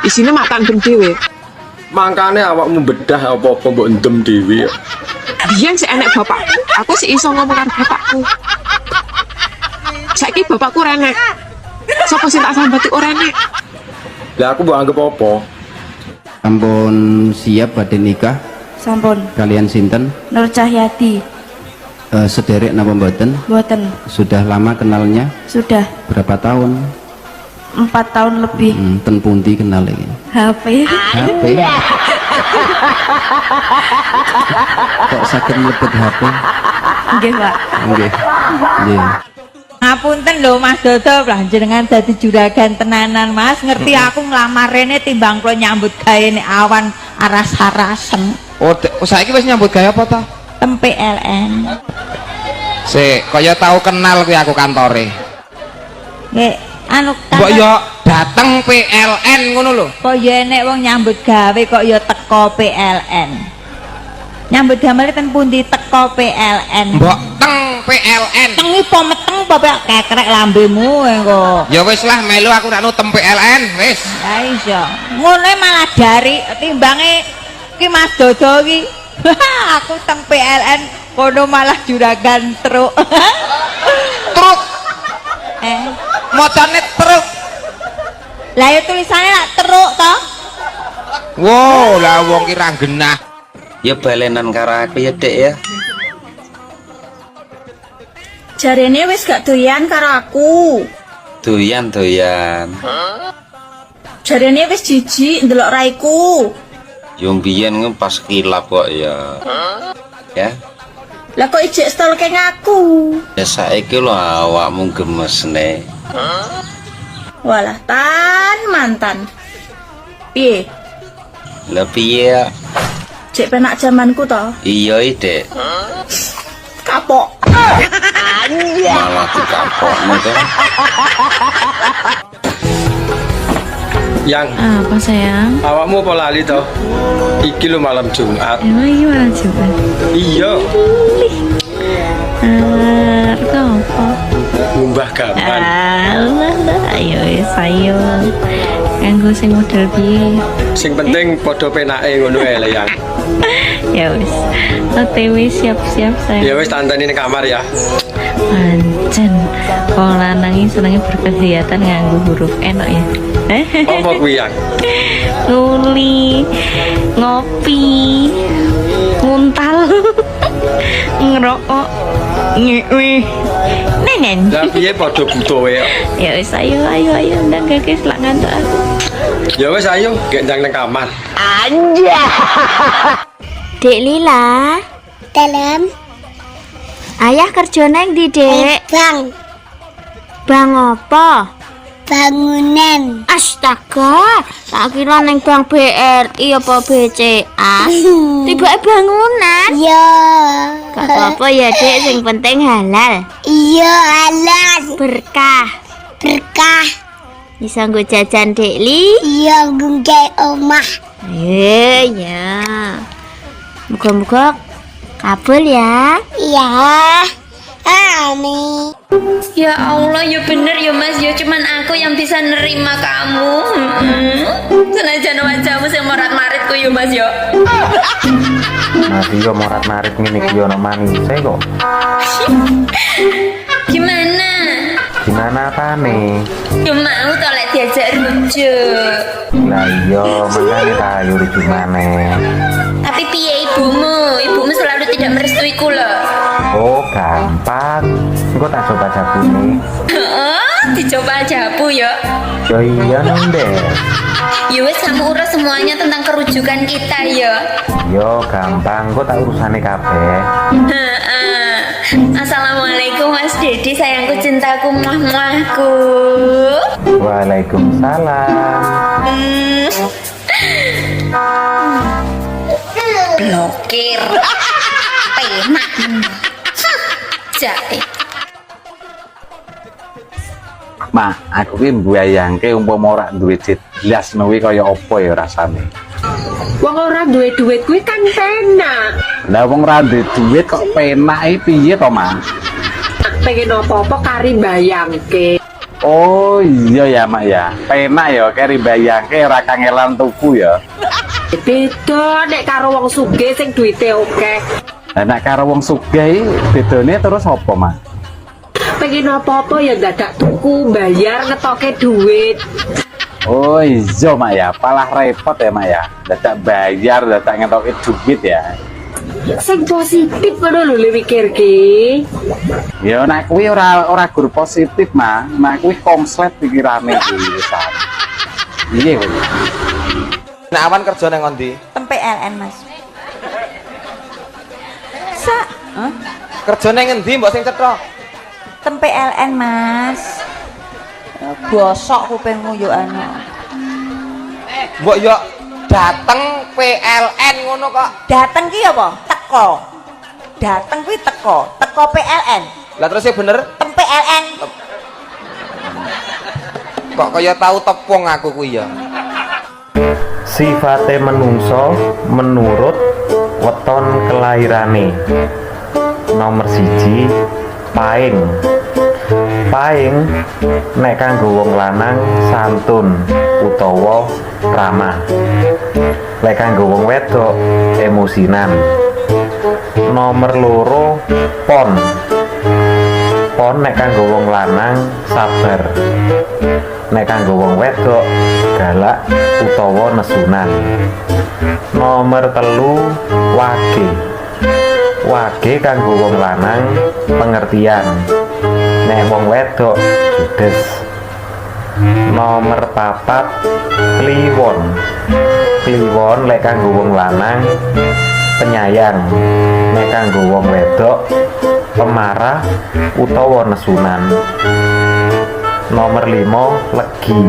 Isine mak tanggung dhewe. Mangkane awakmu bedah apa-apa mbok endem dhewe. Biyen sik enek bapakku, aku sik iso ngomong karo bapakku. Saiki bapakku ora enek. Sapa sing tak sambati ora enek? Lah aku mbok anggap apa? Ampun siap badhe nikah Sampun. kalian sinten? Nur Cahyati. Sederek napa mboten? Mboten. Sudah lama kenalnya? Sudah Berapa tahun? 4 tahun lebih. Ten pundi kenal iki? HP. HP. Kok saged mlebet HP? Nggih, Pak. Nggih. Nggih. Ngapunten lho Mas Dodo, lah jenengan dadi juragan tenanan Mas, ngerti aku nglamar rene timbang kula nyambut gawe nek awan aras-arasen. Oh, saiki wis nyambut gawe apa ta? Tempe LN. Sik, kaya tau kenal kuwi aku kantore. Nggih, anu Mbok yo dateng PLN ngono lho. kok ya enek wong nyambut gawe kok ya teko PLN. Nyambut gawe ten pundi teko PLN. Mbok teng PLN. Tengi po meteng po kekrek lambemu kok. Ya wis lah melu aku nak tem PLN wis. Ya iso. Ngono malah dari timbange ki Mas Dodo ki. Aku teng PLN kono malah juragan truk. Truk. Mocane truk. Lah ya tulisannya lak truk to. Wow, lah wong ki ra genah. Ya balenan karo aku ya, Dek ya. Jarene wis gak doyan karo aku. Doyan. Jarene wis jijik ndelok raiku. Yo mbiyen pas kilap kok ya. Ya. Lah kok ijek stalking aku? Ya saiki lho awakmu gemesne. Walah mantan. Piye? Lah piye? Cek penak zamanku to. Iya, Dek. Kapok. Malah dikapokmu to. Yang Apa sayang? awakmu apa lali to? Iki lho malam Jumat. Emang gimana coba? Iya. Apa? Ngumbah gaman. Alah, ayo ayo. Kanggo sing model piye? Sing penting padha penake ngono ae Yang. Ya wis. OTW siap-siap sayang. Ya wis tanteni ning kamar ya. Pancen wong lanang iki senenge berkegiatan nganggo huruf N ya. Apa kuwi Yang? Nguli, ngopi, nguntal, ngerokok, ngewe, nenen. Lah piye padha buta wae. Ya wis ayo ndang gak lak ngantuk aku. Ya wis ayo gek ndang nang kamar. Anja. Dek Lila. Dalam. Ayah kerja nang ndi, Dek? Bang. Bang apa? Bangunan. Astaga, tak kira neng Bank BRI apa BCA. Tiba bangunan. Iya. Gak apa-apa ya, Dek, sing penting halal. Iya, halal. Berkah. Berkah. Bisa nggo jajan, Dek Li? Iya, nggae omah. Ya. Muga-muga kabul ya. Iya. Amin. Ya Allah, ya bener ya Mas, ya cuman aku yang bisa nerima kamu. Senajan wajahmu sing morat-maritku ya Mas ya. Mas yo morat-marit ngene iki ono manise kok. Gimana? Gimana apane? Ya mau to lek diajak rujuk. Lah iya, makane ta yo rujuk maneh. Tapi piye ibumu? Ibumu selalu tidak merestuiku loh. Oh, gampang. Engko tak coba jabune. Oh, dicoba jabu ya. Yo iya nang Dek. Ya wes kamu urus semuanya tentang kerujukan kita ya. Yo gampang, kok tak urusane kabeh. Heeh. Assalamualaikum Mas Dedi, sayangku, cintaku, muah-muahku. Waalaikumsalam. Blokir. Penak. Jate. Ma, aku ki mbayangke umpama ora duwe jelas kuwi kaya apa ya rasane. Wong ora duwe duit kuwi kan penak. Lah wong ora duwe duit kok penak piye to, Ma? pengen apa-apa kari bayangke. Oh iya ya mak ya, penak ya keri bayangke ora kangelan tuku ya. Beda nek karo wong sugih sing duwite akeh. Lah nek karo wong sugih bedane terus apa mak? Pengen apa-apa ya dadak tuku bayar ngetoke duit. Oh iya mak ya, palah repot ya mak ya. Dadak bayar, dadak ngetoke duit ya. Sing positif ngono lho mikirke. Ya nek kuwi ora gur positif mah, nek kuwi konslet pikirane kuwi wisan. Iya kuwi. Nek awan kerja nang ngondi? Tempe LN Mas. Kerja nang ngendi mbok sing cetha? Tempe LN Mas. Bosok kupingmu yo ana. Mbok yo dateng PLN ngono kok. Dateng ki apa? Teko. Dateng kuwi teko PLN. Lah terus ya bener Tempe LN. kok kaya tahu tepung aku kuwi ya. Sifate menungso menurut weton kelairane. Nomor 1 paing. Paing nek kanggo wong lanang santun utawa ramah. Nek kanggo wong wedok emosinan. Nomor 2 pon. Pon nek kanggo wong lanang sabar. Nek kanggo wong wedok galak utawa nesunan. Nomor 3 wage. Wage kanggo wong lanang pengertian. Nek wong wedok judes. Nomor 4 kliwon. Kliwon lek kanggo wong lanang penyayang. Nek kanggo wong wedok pemarah utawa nesunan. Nomor 5 legi.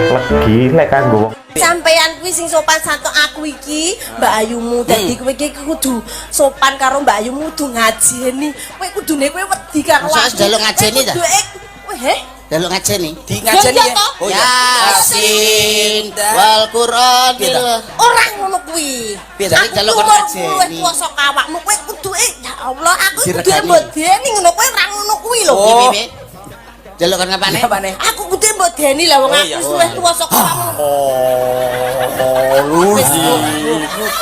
Legi lek kanggo wong sampeyan kuwi sing sopan satu aku iki Mbak Ayumu dadi kowe iki kudu sopan karo Mbak Ayumu kudu ngajeni kowe kudune kowe wedi karo aku njaluk ngajeni ta kowe he njaluk ngajeni di ngajeni ya oh Yasin wal Qur'anil ora ngono kuwi piye dadi njaluk ngajeni kowe sok awakmu kowe kudu ya Allah aku kudu mbodeni ngono kowe ora ngono kuwi lho Jalukan ngapane? Aku kudu mbodeni lah wong aku wis tuwa saka kamu.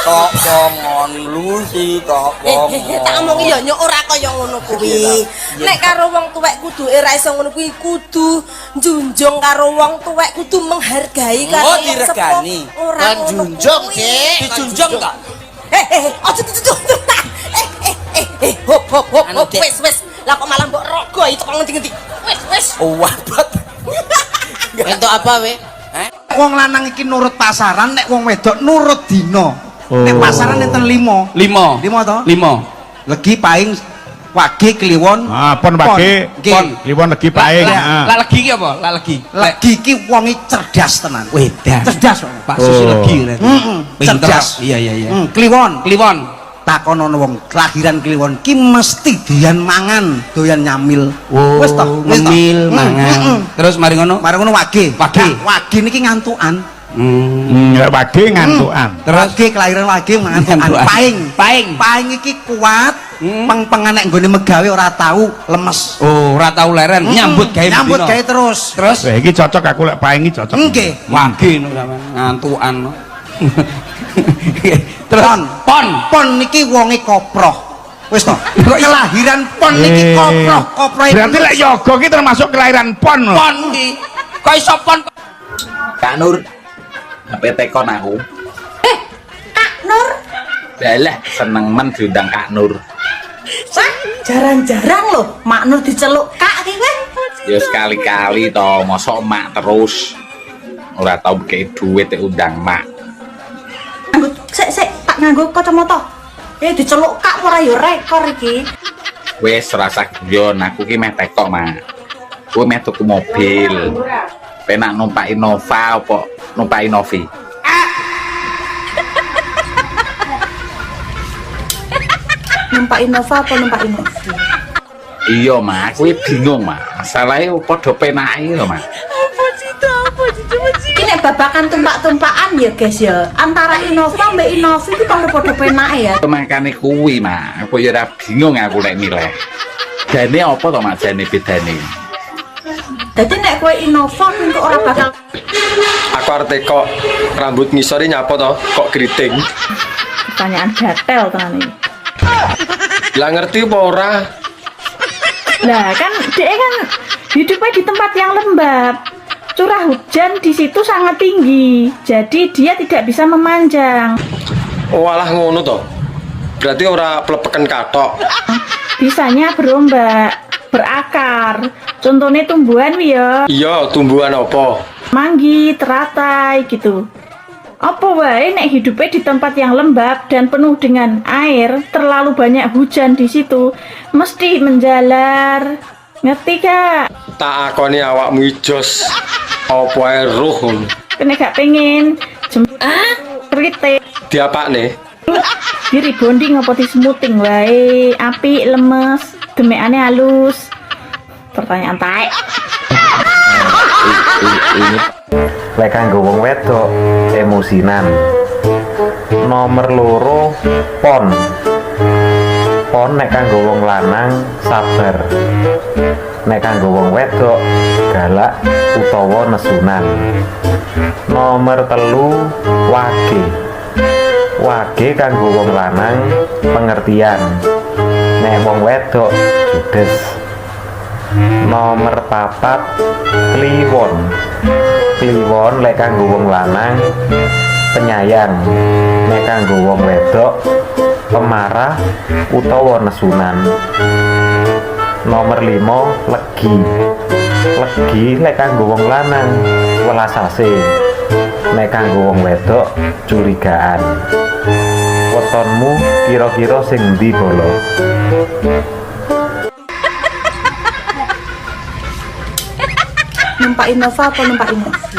Tok mongon lusi tok mongon. Tak omong ya nyok ora kaya ngono kuwi. Nek karo wong tuwek kudu ora iso ngono kuwi kudu njunjung karo wong tuwek kudu menghargai karo wong diregani. Ora njunjung, Dik. Dijunjung ta? Aja dijunjung. Hop wis. Lah kok malah mbok rogo itu kok ngendi-ngendi. Wis. Wabat. Entuk apa we? Wong lanang iki nurut pasaran, nek wong wedok nurut dina. Nek pasaran enten 5. 5 to? 5. Legi paing wage kliwon. Pon wage, pon kliwon legi paing. Lah legi ki apa? Lah legi. Legi ki wonge cerdas tenan. Wedas. Cerdas Pak Susi legi. Cerdas. Iya. Kliwon. Takon ana wong kelahiran kliwon ki mesti doyan mangan, doyan nyamil. Wis to, nyamil mangan. Terus mari ngono wage. Wage niki ngantukan. Wage ngantukan. Terus wage kelahiran wage ngantukan. Paing iki kuat. Peng-pengan nek nggone megawe ora tahu lemes. Oh, ora tahu leren. Nyambut gawe terus. Wah iki cocok aku lek paing iki cocok. Nggih. Wage ngantukan. Terus pon niki wonge koproh. Wis to. Kelahiran pon niki koproh. Berarti lek yoga ki termasuk kelahiran pon. Pon iki. Kok iso pon? Kak Nur. Apa tekon aku? Kak Nur. Lah seneng men diundang Kak Nur. Jarang-jarang lho Mak Nur diceluk Kak iki kowe. Ya sekali-kali to, mosok mak terus. Ora tau beki duit undang mak. Sik tak nganggo kacamata. Diceluk Kak ora ya rekor iki. Wes rasa guyon aku ki meh tekok mak. Kowe meh tuku mobil. Penak numpak Innova apa numpak Innovi? Numpak Innova apa numpak Innovi? Iya mak, kowe bingung mak. Masalahe padha penake lho mak. Ini nek babakan tumpak-tumpakan ya guys ya. Antara Innova mbek Innovi itu padha penake ya. Makane kuwi mak, aku ya ora bingung aku lek milih. Jane apa to Mak jane bedane? Dadi nek kowe Innova kuwi kok ora bakal Aku arep kok rambut ngisor iki nyapa to? Kok keriting? pertanyaan gatel tenan iki. Lah ngerti apa ora? Lah kan dia kan hidupnya di tempat yang lembab. Curah hujan di situ sangat tinggi. Jadi dia tidak bisa memanjang. Oh alah ngono to. Berarti ora plepeken katok. Bisanya berombak, berakar. Contohnya tumbuhan wi ya. Iya, tumbuhan apa? Manggi, teratai gitu. Apa wae nek hidupnya di tempat yang lembab dan penuh dengan air, terlalu banyak hujan di situ, mesti menjalar. Ngerti gak? Tak akoni awakmu ijos. Apa ae roh ngono. Kene gak pengen kritik. Diapakne? Di rebonding apa di smoothing wae, apik lemes, demekane halus. Pertanyaan taek. Lek kanggo wong wedok emosinan. Nomor loro pon. Pon nek kanggo wong lanang sabar. Nek kanggo wong wedok galak utawa nesunan. Nomor telu wage. Wage kanggo wong lanang pengertian. Nek wong wedok judes. Nomor papat kliwon. Kliwon lek kanggo wong lanang penyayang. Nek kanggo wong wedok pemarah utawa nesunan. Nomor 5 legi. Legi lek kanggo wong lanang welasase. Nek kanggo wong wedok curigaan. Wetonmu kira-kira sing ndi bolo? Numpak Innova apa numpak Innovi?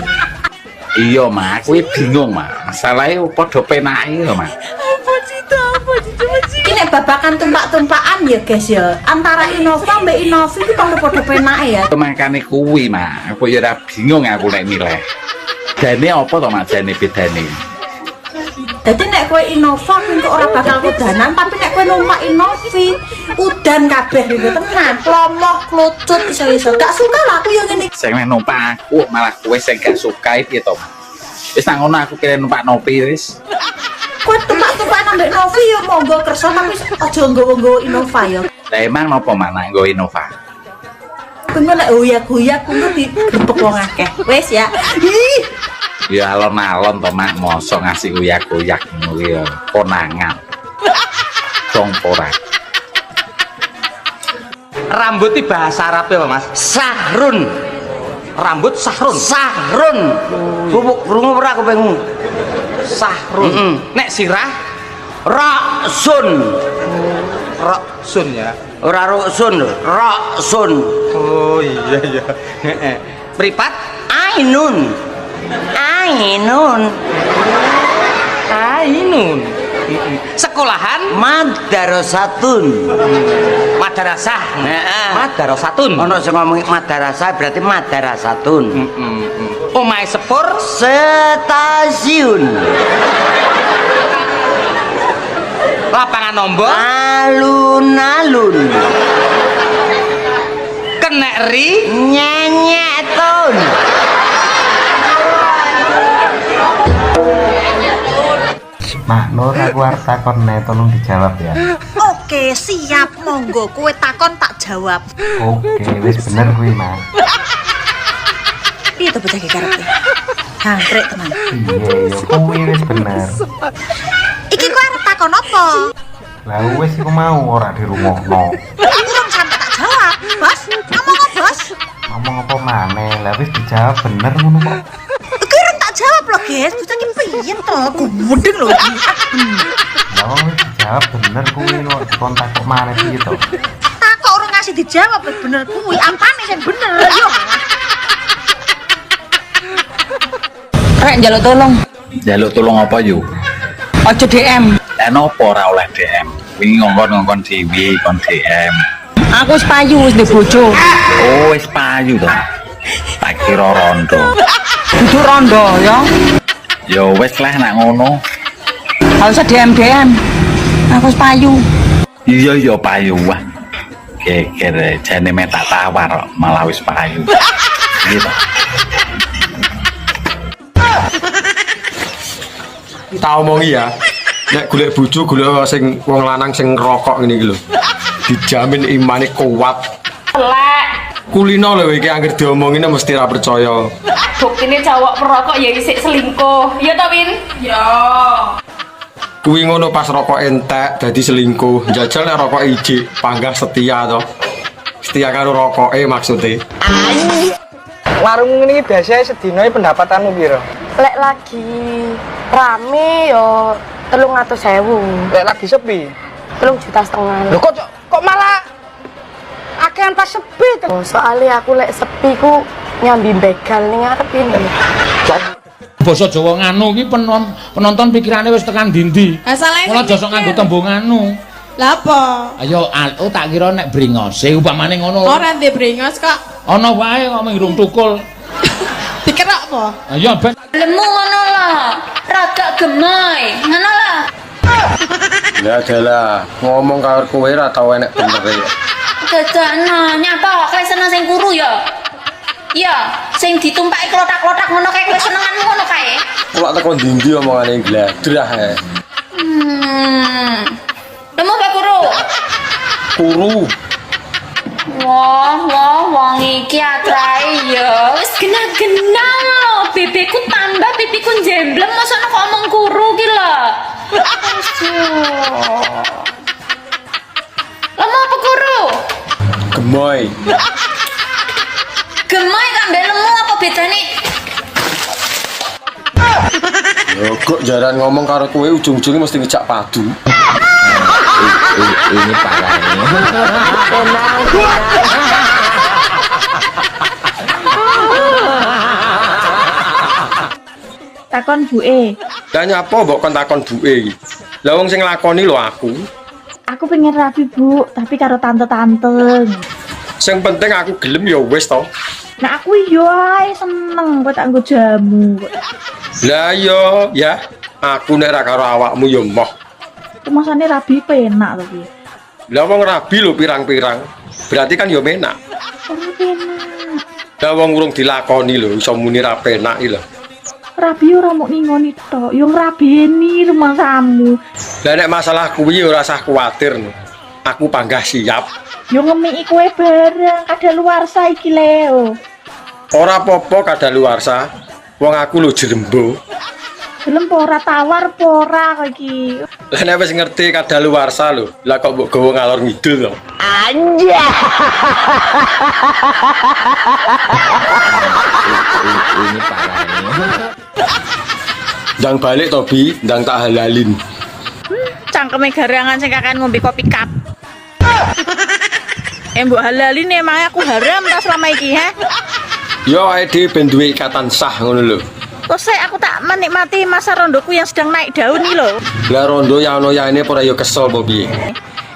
Iya Mak, kuwi bingung Mak. Masalahe padha penake lho Mak. Ini babakan tumpak-tumpakan ya guys ya. Antara Innova mbak Innovi itu padha-padha penake ya. Makane kuwi Mak, aku ya ora bingung aku nek milih. Jane apa to Mak jane bedane? Jadi nek kowe Innova kuwi kok ora bakal udanan, tapi nek kowe numpak Innovi udan kabeh gitu tenan. Lomoh, klucut iso-iso. Gak suka lah aku yang ngene. Sing numpak aku malah kowe sing gak suka piye to Mak? Wis nang ngono aku pilih numpak Novi wis. Kowe tumpak-tumpak ambek Novi ya monggo kersa tapi aja nggowo-nggowo Innova ya. Lah emang napa mana nggo Innova? Kuwi nek uyak-uyak kuwi digrebek wong akeh. Wis ya. Ih. Ya alon-alon to Mak, mosok ngasih uyak-uyak ngono ya konangan. Songporan. Rambut itu bahasa Arab apa Mas? Sahrun. Rambut sahrun. Sahrun. Bubuk rungu ora aku pengen. Sahrun. Nek sirah raksun. Raksun ya. Ora ruksun, raksun. Oh iya iya. Pripat ainun. Ainun. Ainun. Sekolahan madrasatun. Madrasah. Madrasatun. Ono sing ngomong madrasah berarti madrasatun. Omahe sepur stasiun. Lapangan nombor alun-alun. Kenek ri nyenyetun. Mak Nur, aku arep takone, tolong dijawab ya. Oke, siap monggo. Kowe takon tak jawab. Oke, wis bener kuwi, Mak. Piye to bocah iki karepe? Hangkrek tenan. Iya, ya kuwi wis bener. Iki kowe arep takon apa? Lah wis iku mau ora dirungokno. Urung sampe tak jawab. Bos, ngomong apa, Bos? Ngomong apa maneh? Lah wis dijawab bener ngono kok. Iki urung tak jawab lho, guys. Bocah iki piye to? Gudeng lho iki. Lah wis dijawab bener kuwi kok dikontak kok maneh piye to? Tak kok urung ngasih dijawab bener kuwi. Ampane sing bener yo. Rek njaluk tolong. Jaluk tolong apa yuk? Aja DM. Lah napa ora oleh DM? Wingi ngongkon-ngongkon dhewe kon DM. Aku wis payu wis ndek bojo. Oh, wis payu to. Tak kira rondo. Kudu rondo ya. Ya wis lah nak ngono. Gak usah DM. Aku wis payu. Iya payu wah. geger jane metak tawar kok, malah wis payu. Gitu. Tak omongi ya. Nek golek bojo golek sing wong lanang sing ngerokok ngene iki lho. Dijamin imane kuat. Elek. Kulino lho iki anggere diomongine mesti ra percaya. Buktine cowok perokok ya isik selingkuh. Ya ta, Win? Ya. Kuwi ngono pas rokok entek dadi selingkuh. Jajal nek rokok ijik panggah setia to. Setia karo rokoke maksude. Warung ini biasanya sedina pendapatanmu piro? Lek lagi rame yo 300.000. Lek lagi sepi 3,5 juta. Lho kok malah akehan pas sepi to? Oh, soalnya aku lek sepi ku nyambi begal ning ngarep ini. Basa Jawa nganu iki penonton pikirane wis tekan ndi-ndi. Mula aja sok nganggo tembung nganu. Lah apa? Ayo tak kira nek bringose upamane ngono. Ora ndek bringos kok. Ana wae kok mengirung tukul. Dikerok apa? Ayo ben Lemu ngono lah. Rada gemoy. Ngono lah. Ya adalah ngomong karo kowe ra tau enek bener ya. Dadakno nyapa kowe seneng sing kuru ya? Iya, sing ditumpaki klotak-klotak ngono kae kowe senenganmu ngono kae. Kok teko ndi-ndi omongane gladrah ae. Lemu Pak Guru. Kuru. Wah, wong iki atrae ya. Wis genah-genah lho. Bebeku tambah pipiku jemblem mosok kok omong kuru ki lho. Lemu apa Guru? Gemoy. Gemoy kambek lemu apa bedane? Yo kok jaran ngomong karo kowe ujung-ujungnya mesti ngejak padu. Ini parah ini. Takon buke. Lah nyapa mbok kon takon buke iki? Lah wong sing nglakoni lho aku. Aku pengen rapi, Bu, tapi karo tante-tante. Sing penting aku gelem ya wis to. Nah aku yo ae seneng kok tak nggo jamu. Lah yo ya, aku nek ra karo awakmu yo moh. Kemasane rabi penak to piye? Lah wong rabi lho pirang-pirang. Berarti kan yo menak. Ora penak. Lah wong urung dilakoni lho iso muni ra penak iki lho. Rabi ora mok ningoni tok, yo ngrabeni rumangsamu. Lah nek masalah kuwi ora usah kuwatir. Aku panggah siap. Yo ngemiki kowe bareng kadaluwarsa iki Leo. Ora apa-apa kadaluwarsa. Wong aku lho jerembo. Gelem ora tawar ora kok iki. Lah nek wis ngerti kadaluwarsa lho, lah kok mbok gawa ngalor ngidul to. Anja. Ini parah ini. Ndang balik to Bi, ndang tak halalin. Cangkeme garangan sing kakean ngombe kopi cup. Mbok halalin emang aku haram ta selama iki, he? Yo ae dhewe ben duwe ikatan sah ngono lho. Kok aku tak menikmati masa rondoku yang sedang naik daun nih lho. Lah rondo ya ono ya ini ora yo kesel apa piye?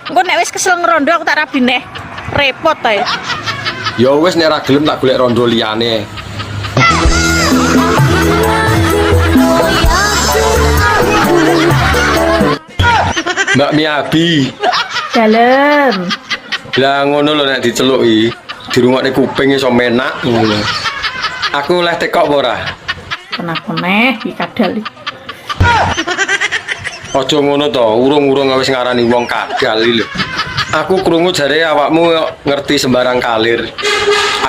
Engko nek wis kesel ngerondo aku tak rabi neh. Repot ta ya. Ya wis nek ra gelem tak golek rondo liyane. Mbak Miabi. Dalem. Lah ngono lho nek diceluki, dirungokne kuping iso menak ngono. Aku oleh tekok apa ora? Kenapa neh iki kadal iki. Aja ngono to, urung-urung wis ngarani wong kadal iki lho. Aku krungu jare awakmu ngerti sembarang kalir.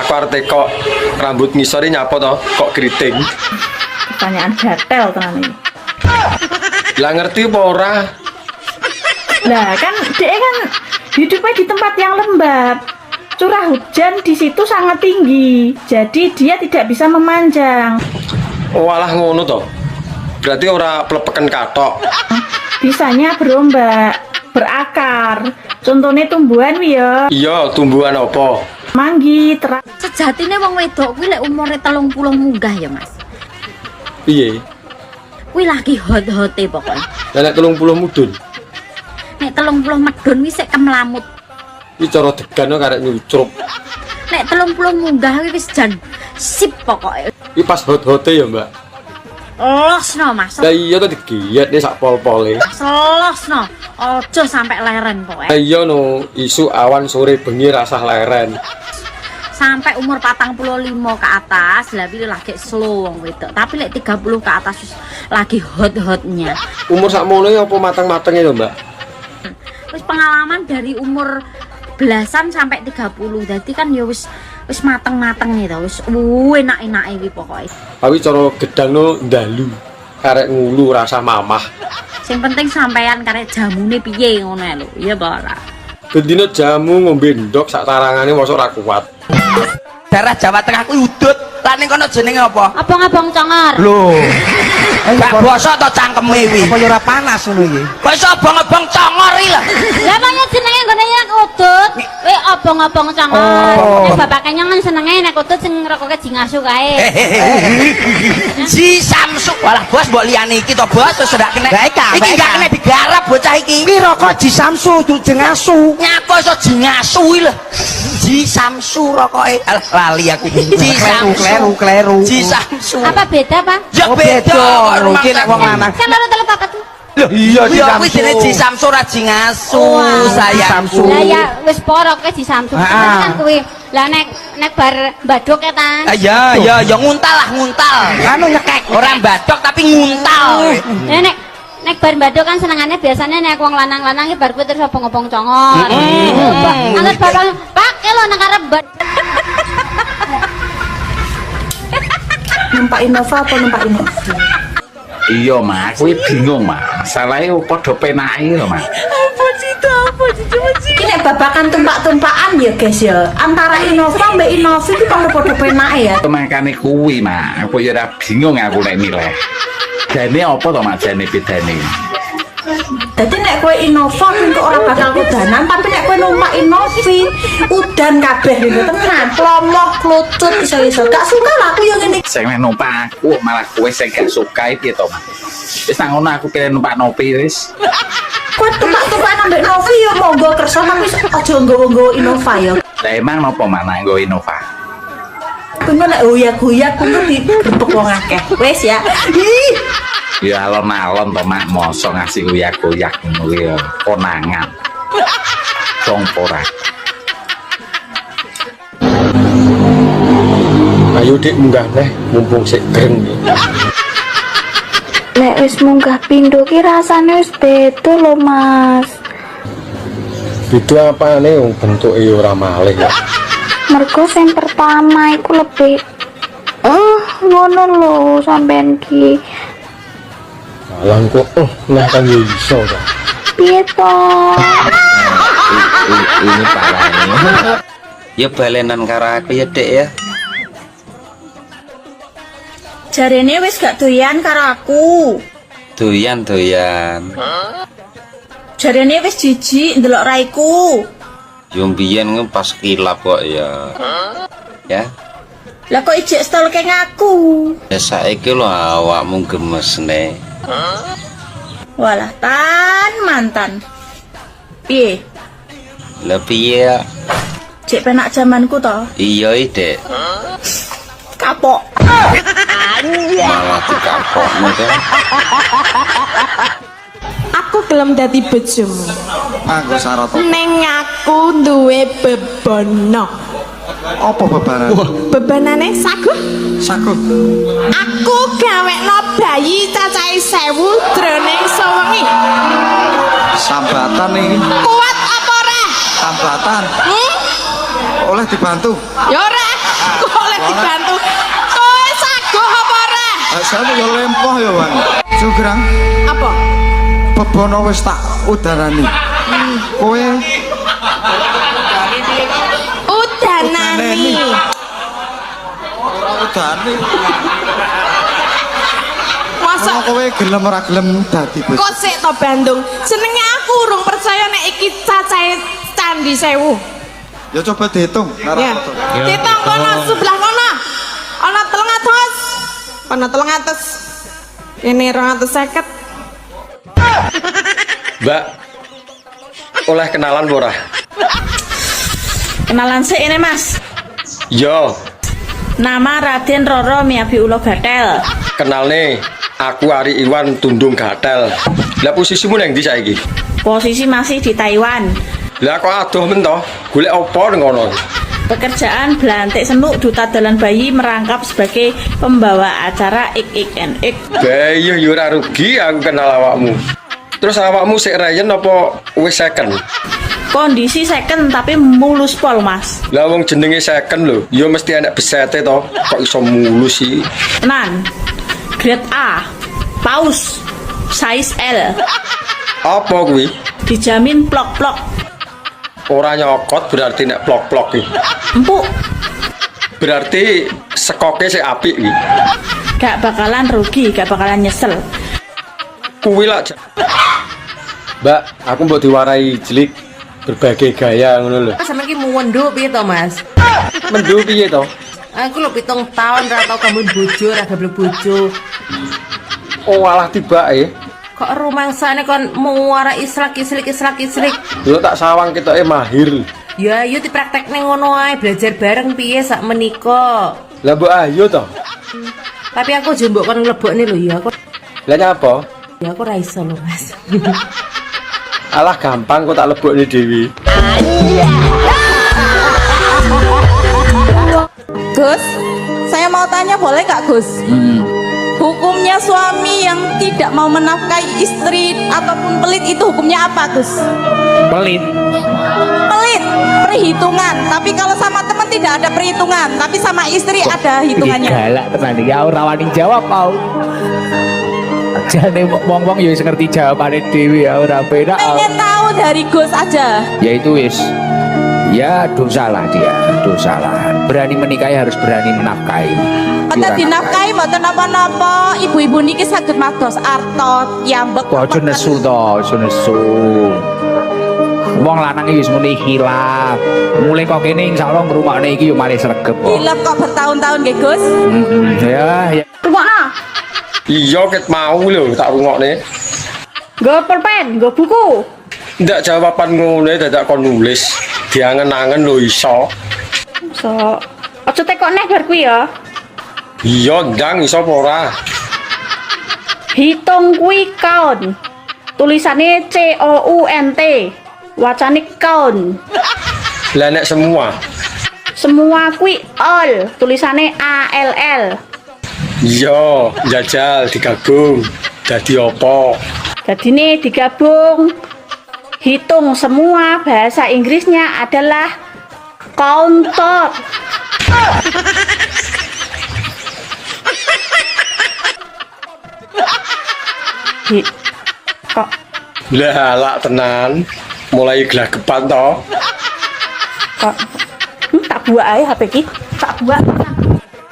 Aku arep tekok rambut ngisore nyapa to, kok keriting. Pertanyaan gatel tenan iki. Lah ngerti apa ora? Lah kan dia kan hidupnya di tempat yang lembab. Curah hujan di situ sangat tinggi. Jadi dia tidak bisa memanjang. Oh alah ngono to. Berarti ora plepeken katok. Bisanya berombak, berakar. Contohnya tumbuhan ya. Iya, tumbuhan apa? Manggi, Sejatine wong wedok kuwi lek umure 30 munggah ya, Mas. Piye? Kuwi lagi hot-hote pokoknya. Lah nek 30 mudun. Nek 30 medun wis sik kemlamut. Iki cara degan karek nyucrup. Nek 30 munggah kuwi wis jan sip pokoke. Iki pas hot-hote ya, Mbak. Losno Mas. Lah iya to digiyet nih sak pol-pole. Losno. Ojo sampai leren pokoknya. Lah iya no, isu awan sore bengi rasah leren. Sampai umur 45 ke atas lah pilih lagi slow wong wedok. Tapi lek 30 ke atas lagi hot-hotnya. Umur sakmono ya apa matang-matangnya lho, Mbak? Wis pengalaman dari umur belasan sampai 30. Jadi kan ya wis mateng-mateng gitu, wis enak-enak iki pokoke. Tapi cara gedangno ndalu. Karek ngulu rasa mamah. Sing penting sampean karek jamune piye ngono lho. Iya apa ora? Gendine jamu ngombe ndok sak tarangane mosok ora kuat. Daerah Jawa Tengah kuwi udut. Lah ning kono jenenge apa? Abang-abang congor. Lho. Mbak bosok to cangkeme iki. Apa ya ora panas ngono iki? Kok iso abang-abang congor iki lho. Lah maknya jenenge nggone nek udut. Abang-abang congor. Nek bapake nyong senenge nek udut sing rokoke jingasu kae. Si Samsu. Walah bos mbok liyane iki to bos wis ndak kena. Iki gak kena digarap bocah iki. Ki rokok Ji Samsu jeng asu. Nyako iso jingasu iki lho. Ji Samsu rokoke. Alah lali aku. Ji Samsu. Kleru. Ji Samsu. Apa beda, Pak? Ya beda. Mungkin nek wong lanang. Kan loro telu papat. Loh, iya Ji Samsu. Kuwi jenenge Ji Samsu. Samsu ra jingasu sayangku. Lah ya wis poroke Ji Samsu. Kan kuwi. Lah nek bar mbaduk ya ta. Ya nguntal lah nguntal. Anu nyekek. Orang badok tapi nguntal. Nek bar mbaduk kan senengane biasanya nek wong lanang-lanang iki bar kuwi terus obong-obong congor. Anget bapak pake lo nang arep Numpak Innova apa numpak Innova? Iya Mas, kuwi bingung Mas. Salahnya padha penake lho Mas. Apa sih? Ini babakan tumpak-tumpakan ya guys ya. Antara Innova mbak Innova itu kalau padha penake ya. Makane kuwi Mas, aku ya ora bingung aku nek milih. Jane apa to Mas jane bedane? Jadi nek kowe Innova engko ora bakal udanan, tapi nek kowe numpak Innovi udan kabeh gitu tenan. Plomoh, klucut iso-iso. Gak suka lah aku yang ngene. Sing nek numpak aku malah kowe sing gak suka iki to Mas. Wis nang ngono aku pilih numpak Novi wis. Kowe tumpak-tumpakan ambek Novi ya monggo kersa tapi aja nggowo-nggowo Innova ya. Lah emang napa mana nggo Innova? Kuwi nek hoyak-hoyak kuwi digrebek wong akeh. Wis ya. Ih. Ya alon-alon to Mak, mosok ngasih uyak-uyak ngono ya konangan. Congpora. Ayo Dik munggah neh mumpung sik greng iki. Lek wis munggah pindho ki rasane wis beda lho Mas. Beda apane wong bentuke ya ora malih ya. Mergo sing pertama iku lebih ngono lho sampean ki. Alang kok nah kan ya iso ta. Piye to? Ini parahnya. Ya balenan karo aku ya Dek ya. Jarene wis gak doyan karo aku. Doyan. Jarene wis jijik ndelok raiku. Yo mbiyen pas kilap kok ya. Ya. Lah kok ijek stalking aku? Ya saiki lho awakmu gemes nih. Walah mantan. Piye? Lah piye? Cek penak zamanku to. Iya Dek. Kapok. Malah dikapokmu kan. Aku gelem dadi bojomu. Aku Saroto. Ning aku duwe bebono. Apa bebanan? Bebanane sagu. Aku gawekno bayi cacahe 1000 jroning sewengi. Sambatan iki. Kuat apa ora? Sambatan. Oleh dibantu. Ya ora. Kok oleh dibantu. Kowe sagu apa ora? Saya yo lempoh ya, Bang. Sugrang. Apa? Bebono wis tak udarani. Kowe udanani. Udani. Masa kowe gelem ora gelem dadi bos. kok sik to Bandung. Jenenge aku urung percaya nek iki cacahe candi 1000. Ya coba dihitung. Ya. Dihitung kono sebelah kono. Ana 300. Ana 300. Ini 250. Mbak, oleh kenalan ora? Kenalan sik ini Mas. Yo, Nama Raden Roro Miyabi Ulo Gatel. kenal nih. Aku Ari Iwan tundung gatel. Lah posisimu nang ndi saiki? Posisi masih di Taiwan. Lah kok adoh men to? Golek apa ning kono? Pekerjaan belantik senuk duta dalan bayi merangkap sebagai pembawa acara XXNX. Bayi yo ora rugi aku kenal awakmu. Terus awakmu sik rayen apa wis second? Kondisi second tapi mulus pol, Mas. Lah wong jenenge second lho, yo mesti enak besete to. Kok iso mulus sih? Tenan. Grade A. Paus. Size L. Apa kuwi? Dijamin plok-plok. Ora nyokot berarti nek plok-plok iki. Empuk. Berarti sekoke sik apik iki. Gak bakalan rugi, gak bakalan nyesel. Kuwi lak. Mbak, aku mbok diwarai jelik berbagai gaya ngono lho. Sampe iki muwendo piye to, Mas? Mendu piye to? Aku lho 7 tahun ra tau kamu bojo, ra gablek bojo. Oh, alah tibake. Kok rumangsane kon muara israk-isrik. Yo tak sawang ketoke mahir. Ya ayo dipraktekne ngono ae, belajar bareng piye sak menika. Lah mbok ayo to. Tapi aku jombok kon nglebokne lho ya aku. Lah nyapa? Ya aku ra iso lho, Mas. Alah gampang kok tak lebokne dhewe. Gus, saya mau tanya boleh nggak Gus? Hukumnya suami yang tidak mau menafkahi istri ataupun pelit itu hukumnya apa Gus? Pelit. Pelit, perhitungan. Tapi kalau sama teman tidak ada perhitungan, tapi sama istri ada hitungannya. Galak tenan iki ora wani jawab kau. Jane wong-wong ya wis ngerti jawabane dhewe ya ora penak. Pengen tahu dari Gus aja. Ya itu wis. Ya dosalah dia, dosalah. Berani menikahi harus berani menafkahi. Mboten dinafkahi mboten napa-napa. Ibu-ibu niki saged mados arta yambek. Aja nesu to, aja nesu. Wong lanang iki wis muni hilaf. Mulai kok kene insyaallah ngrungokne iki yo malih sregep kok. Hilaf kok bertahun-tahun nggih Gus? Ya. Rungokno. Iya ket mau lho tak rungokne. Nggo pulpen, nggo buku. Ndak jawaban ngono dadak kon nulis. Diangen-angen lho iso. So, aja tekok neh bar kuwi ya. Iya, ndang iso apa ora? Hitung kuwi count. Tulisannya COUNT. Wacane count. Lah nek semua. Semua kuwi all. Tulisannya ALL. Iya, jajal digabung. Dadi apa? Dadine digabung. Hitung semua bahasa Inggrisnya adalah counted. Kok lah lak tenan mulai gelagepan to. Kok tak buak ae HP ki, tak buak.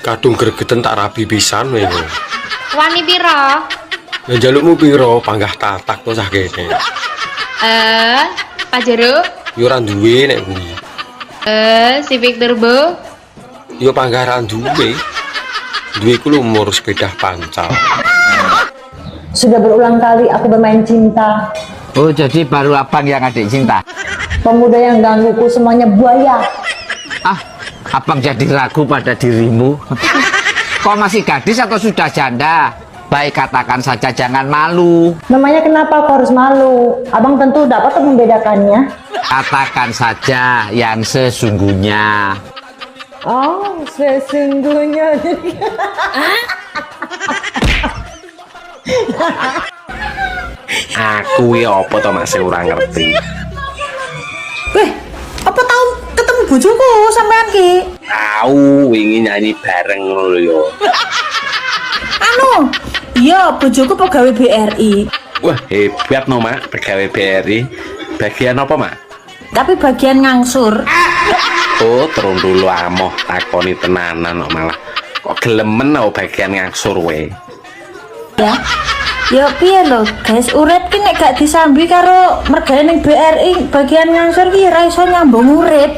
Kadung gregeten tak rabi pisan kowe. Wani pira? Ya jalukmu piro panggah tatak to cah kene. Pak Jero? Yo ora duwe nek kuwi. Civic Turbo? Yo panggah ra duwe. Duwe ku umur sepeda pancal. Sudah berulang kali aku bermain cinta. Oh, jadi baru abang yang adik cinta? Pemuda yang gangguku semuanya buaya. Ah, abang jadi ragu pada dirimu. Kau masih gadis atau sudah janda? Baik katakan saja, jangan malu. Namanya kenapa aku harus malu? Abang tentu dapat membedakannya. Katakan saja yang sesungguhnya. Oh, sesungguhnya. Aku ya apa to Mas ora ngerti. Weh, apa tahu ketemu bojoku sampean ki? Tahu wingi nyanyi bareng ngono lho. Anu, iya bojoku pegawai BRI. Wah, hebat no, Mak, pegawai BRI. Bagian apa, Mak? Tapi bagian ngangsur. Oh, terus dulu amoh takoni tenanan kok malah. Kok gelemen no bagian ngangsur we. Ya. Ya piye lho, guys, urip ki nek gak disambi karo mergane ning BRI bagian ngangsur ki ora iso nyambung urip.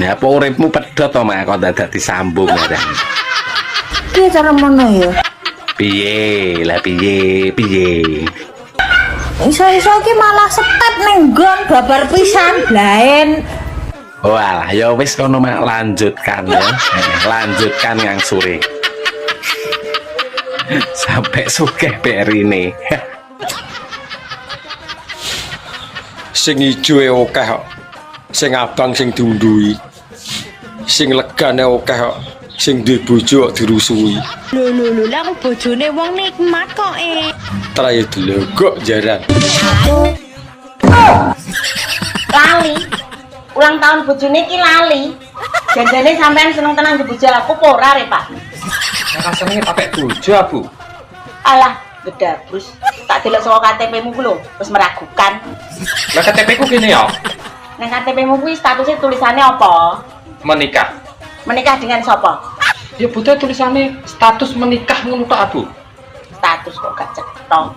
Ya apa uripmu pedhot to, Mak, kok dadak disambung ya. Piye cara mono ya? Piye? Lah piye? Iso-iso ki malah step ning nggon babar pisan blaen. Walah, ya wis kono Mak, lanjutkan ya. Lanjutkan ngangsure. Sampai sugih perine. Sing ijo e akeh kok. Sing abang sing diundui. Sing legane akeh kok. Sing duwe bojo kok dirusui. Lho, lah aku bojone wong nikmat kok Trae delogok jaran. Lali. Ulang tahun bojone iki lali. Jandane sampean seneng tenan bojo aku apa ora re, Pak? Rasane pakai bojo, Bu. Alah, gedabrus. Tak delok saka KTP-mu ku lho, wis meragukan. Lah KTP ku kene ya. Nang KTP-mu kuwi statusnya tulisannya apa? Menikah. Menikah dengan sapa? Ya butuh tulisannya status menikah ngono tok, Bu. Status kok gak cetok.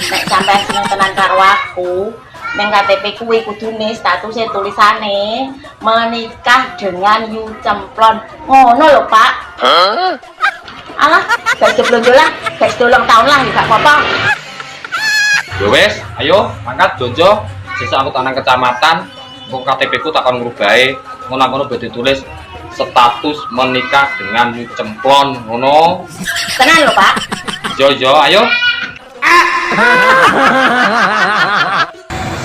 Nek sampean seneng tenan karo aku, nang KTP kuwi kudune statusnya tulisane menikah dengan Yu Cemplon. Ngono lho, Pak. Alah, gak jeblon-jolan, gak dolong tahun lah gak apa-apa. Ya wes, ayo mangkat Jojo. Sesuk aku tanang kecamatan, kok KTP ku takon ngrubahe. Ngono-ngono badhe tulis status menikah dengan Yu Cemplon ngono. Tenan lho, Pak. Jojo, ayo.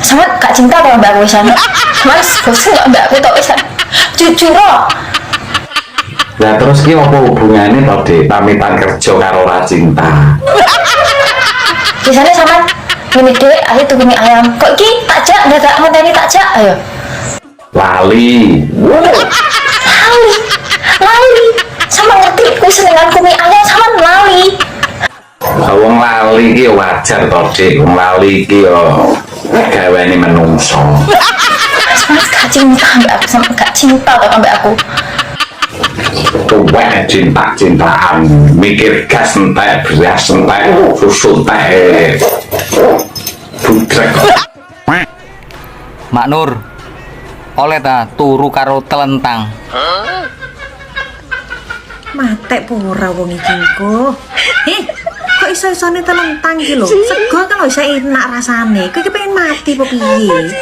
Sama gak cinta kalau mbak aku sana. Mas, bosan gak mbak aku tok wisan. Jujur kok. Lah terus ki apa hubungannya to, Dik? Pamitan kerja karo ora cinta. Di sana sama ini dek, ayo tuh mie ayam. Kok ki takjak, nggak mau tadi takjak, ayo. Lali. Lali. Sama ngerti, ku senengan mie ayam sama lali. Wong lali ki wajar to, Dik. Wong lali ki yo gaweane menungso. Mas gak cinta mbak aku, sama gak cinta kok mbak aku. Tuwek cinta-cintaan, mikir gas entek, beras entek, susu entek. Budrek. Mak Nur, oleh ta turu karo telentang. Matek pura wong iki kok. Kok iso-isone telentang iki lho. Sego kan lho iso enak rasane. Kowe iki pengen mati apa piye?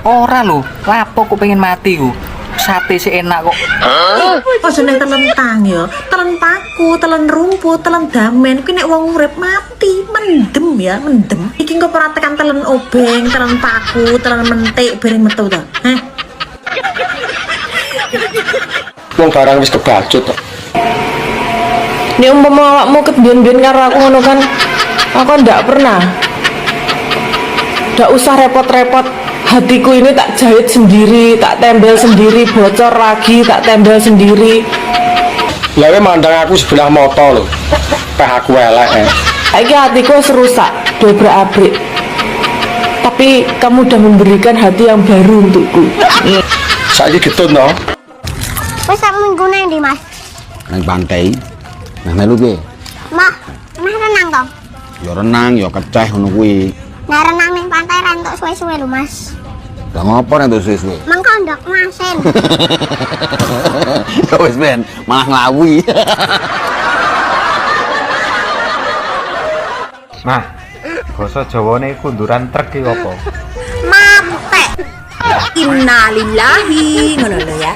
Ora lho, lapo kok pengen mati ku. Sate sih enak kok. Oh jeneng telentang ya. Telen paku, telen rumput, telen damen. Kuwi nek wong urip mati, mendem ya, mendem. Iki engko ora tekan telen obeng, telen paku, telen mentik bareng metu to. Heh. Wong barang wis kebacut kok. Nek umpama awakmu kebiyen-biyen karo aku ngono kan, aku ndak pernah. Ndak usah repot-repot. Hatiku ini tak jahit sendiri, tak tempel sendiri, bocor lagi, tak tempel sendiri. Lah mandang aku sebelah moto lho. Peh aku elek. Iki hatiku wis rusak, dobrak-abrik. Tapi kamu udah memberikan hati yang baru untukku. Saiki getun to. Wis sak minggu nang ndi, Mas? Nang pantai. Nah melu piye? Mak, mah renang to? Ya renang, ya keceh ngono kuwi. Nah renang ning pantai ra entuk suwe-suwe lho, Mas. Lah ngopo nek entuk suwe-suwe? Mangko ndok masin. Ya wis ben, malah nglawi. Nah, basa Jawane kunduran trek iki apa? Mampek. Innalillahi ngono lho ya.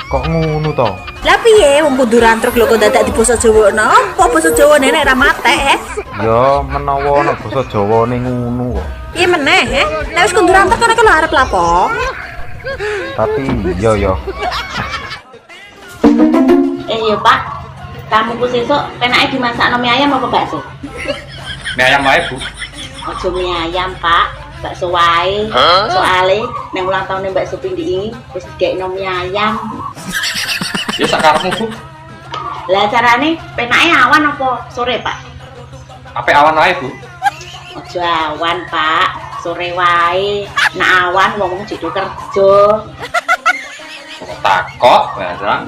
Kok ngono to? Lah piye wong kunduran truk lho kok dadak di basa Jawa napa basa Jawa nek ra matek Ya menawa ana basa Jawane ngono kok. Iya meneh nek wis kunduran truk kan aku arep lapo. Tapi yo. Yo Pak, kamu ku sesuk penake dimasakno mie ayam apa bakso? Mie ayam wae, Bu. Aja mie ayam, Pak. Bakso wae. Soale nang ulang tahun Mbak Supindi ini wis digekno mie ayam. Ya sakarepmu, Bu. Lah carane penake awan apa sore, Pak? Ape awan wae, Bu. Aja awan, Pak. Sore wae. Nek awan wong jitu kerja. Takok barang.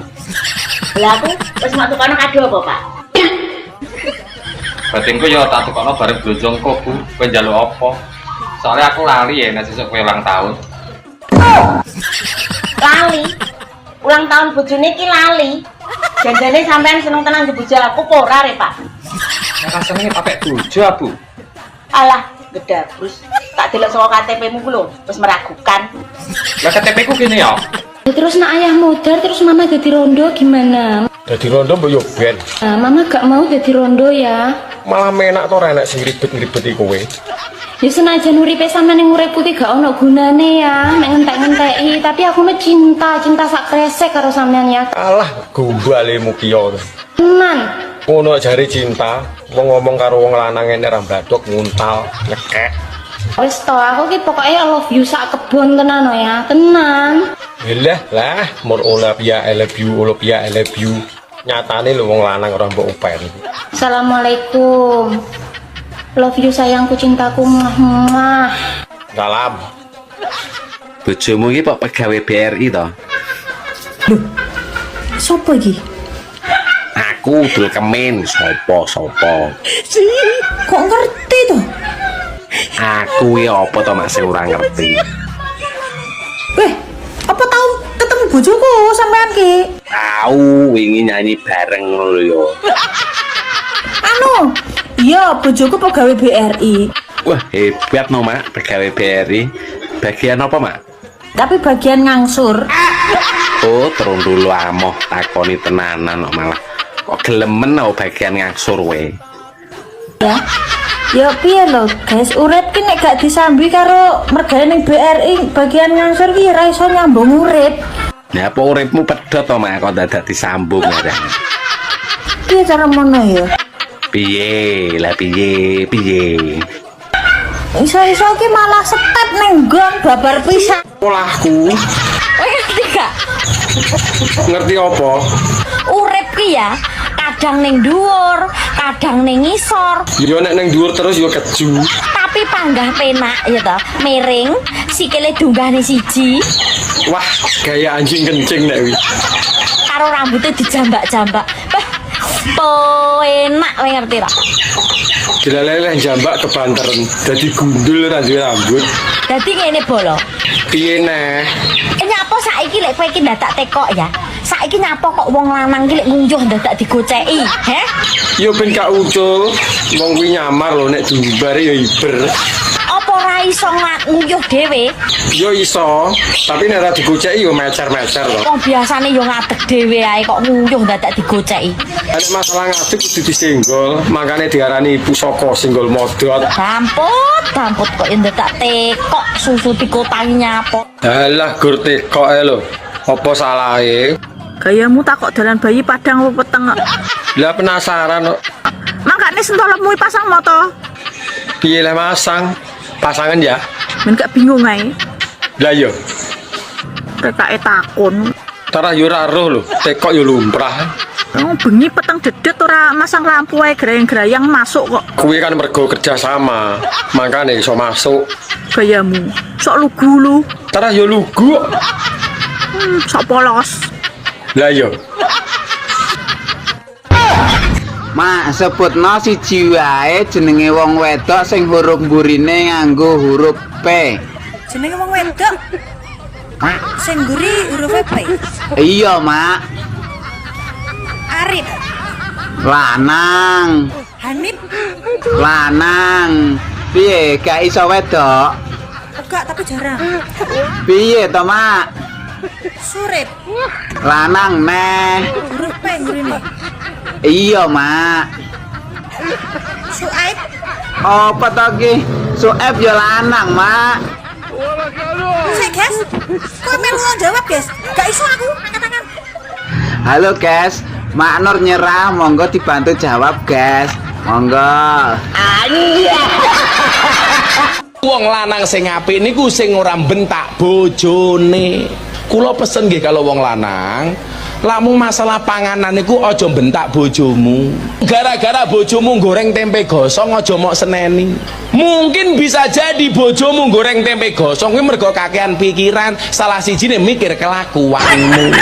Lah aku wis mak tukano kado apa, Pak? Batinku ya tak tukokno bareng blonjongko, Bu. Kowe njaluk apa? Soalnya aku lali ya nek sesuk kowe ulang tahun. Lali. Ulang tahun bojone iki lali. Jandane sampean seneng tenan bojo aku apa ora re, Pak? Nek rasane pakai bojo, Bu. Alah, gedabrus. Tak delok saka KTP-mu ku lho, wis meragukan. Lah KTP ku kene ya. Terus nak ayah modar terus mama jadi rondo gimana? Dadi rondo mbok yo ben. Nah, mama gak mau jadi rondo ya. Malah menak to ora enak sing ribet-ribeti kowe. Ya senajan uripe sampean ning uripku ki gak ono gunane ya, nek ngentek-ngenteki, tapi aku mah cinta sak kresek karo sampean ya. Alah, gombalemu kiyo. Tenan. Ngono jare cinta, wong ngomong karo wong lanang ngene ra mbladok nguntal, nyekek. Wis to, aku ki pokoke I love you sak kebon tenan no ya, tenan. Lah, mur Olympia I love you. Nyatane lho wong lanang ora mbok upen. Assalamualaikum. Love you sayangku, cintaku. Mwah. Salam. Bojomu iki kok pegawai BRI to? Loh, sopo iki? Aku dul kemin, sopo. Si, kok ngerti to? Aku ya apa to masih ora ngerti. Weh, apa tahu ketemu bojoku sampean ki? Tahu wingi nyanyi bareng lho yo. Anu, iya bojoku pegawai BRI. Wah, hebat no, Mak, pegawai BRI. Bagian apa, Mak? Tapi bagian ngangsur. Oh, terus dulu amoh takoni tenanan kok malah. Kok gelemen no bagian ngangsur we. Ya piye lho, guys, urip ki nek gak disambi karo mergane ning BRI bagian ngangsur ki ora iso nyambung urip. Ya apa uripmu pedhot to, Mak, kok dadak disambung ya. Piye cara mono ya? Piye? Iso-iso ki malah step ning nggon babar pisan. Polahku. Kowe ngerti gak? Ngerti apa? Urip ki ya, kadang ning dhuwur, kadang ning ngisor. Yo nek ning dhuwur terus yo keju. Tapi panggah penak ya toh, miring, sikile dunggahne siji. Wah, gaya anjing kencing nek wi. Karo rambutnya dijambak-jambak. Enak kowe ngerti ra? Dilaleleh jambak kebanteren, dadi gundul ra duwe rambut. Dadi ngene bolo. Piye neh? Nyapa saiki lek kowe iki ndadak tekok ya. Saiki nyapa kok wong lanang ki lek ngunjuh ndadak digoceki, he? Yo ben gak ucul, wong kuwi nyamar lho nek diumbare yo iber. Apa ora iso nguyuh dhewe? Yo iso, tapi nek ora digoceki yo mecer-mecer lho. Wong biasane yo ngadeg dhewe ae kok nguyuh ndadak digoceki. Nek masalah ngadeg kudu disenggol, makane diarani pusaka senggol modot. Damput kok ndadak tekok susu dikotangi nyapa. Alah gur tekok ae lho. Apa salahe? Gayamu takok dalan bayi padang apa peteng kok. Lah penasaran kok. Makane sentolmu pasang moto. Piye lah masang? Pasangan ya? Men gak bingung ae. Lah yo. Rekake takon. Tarah yo ora roh lho, tekok yo lumrah. Oh, bengi peteng dedet ora masang lampu ae grayang-grayang masuk kok. Kuwi kan mergo kerja sama, makane iso masuk. Gayamu sok lugu lu. Tarah yo lugu. Sok polos. Lah yo. Mak sebutno siji wae jenenge wong wedok sing huruf mburine nganggo huruf P. Jenenge wong wedok. Sing mburi huruf P. Iya, Mak. Arif. Lanang. Hanif. Lanang. Piye gak iso wedok? Enggak, tapi jarang. Piye to, Mak? Surip. Lanang neh. Huruf P ngurine. Iya, Mak. Suaib. Apa to ki? Sueb ya lanang, Mak. Sik, guys. Kok melu jawab, guys? Gak iso aku angkat-angkat. Halo, guys. Mak Nur nyerah, monggo dibantu jawab, guys. Monggo. Wong lanang sing apik niku sing ora bentak bojone. Kula pesen nggih kalau wong lanang, lamu masalah panganan niku aja bentak bojomu. Gara-gara bojomu goreng tempe gosong aja mok seneni. Mungkin bisa jadi bojomu goreng tempe gosong kuwi mergo kakean pikiran, salah sijine mikir kelakuanmu.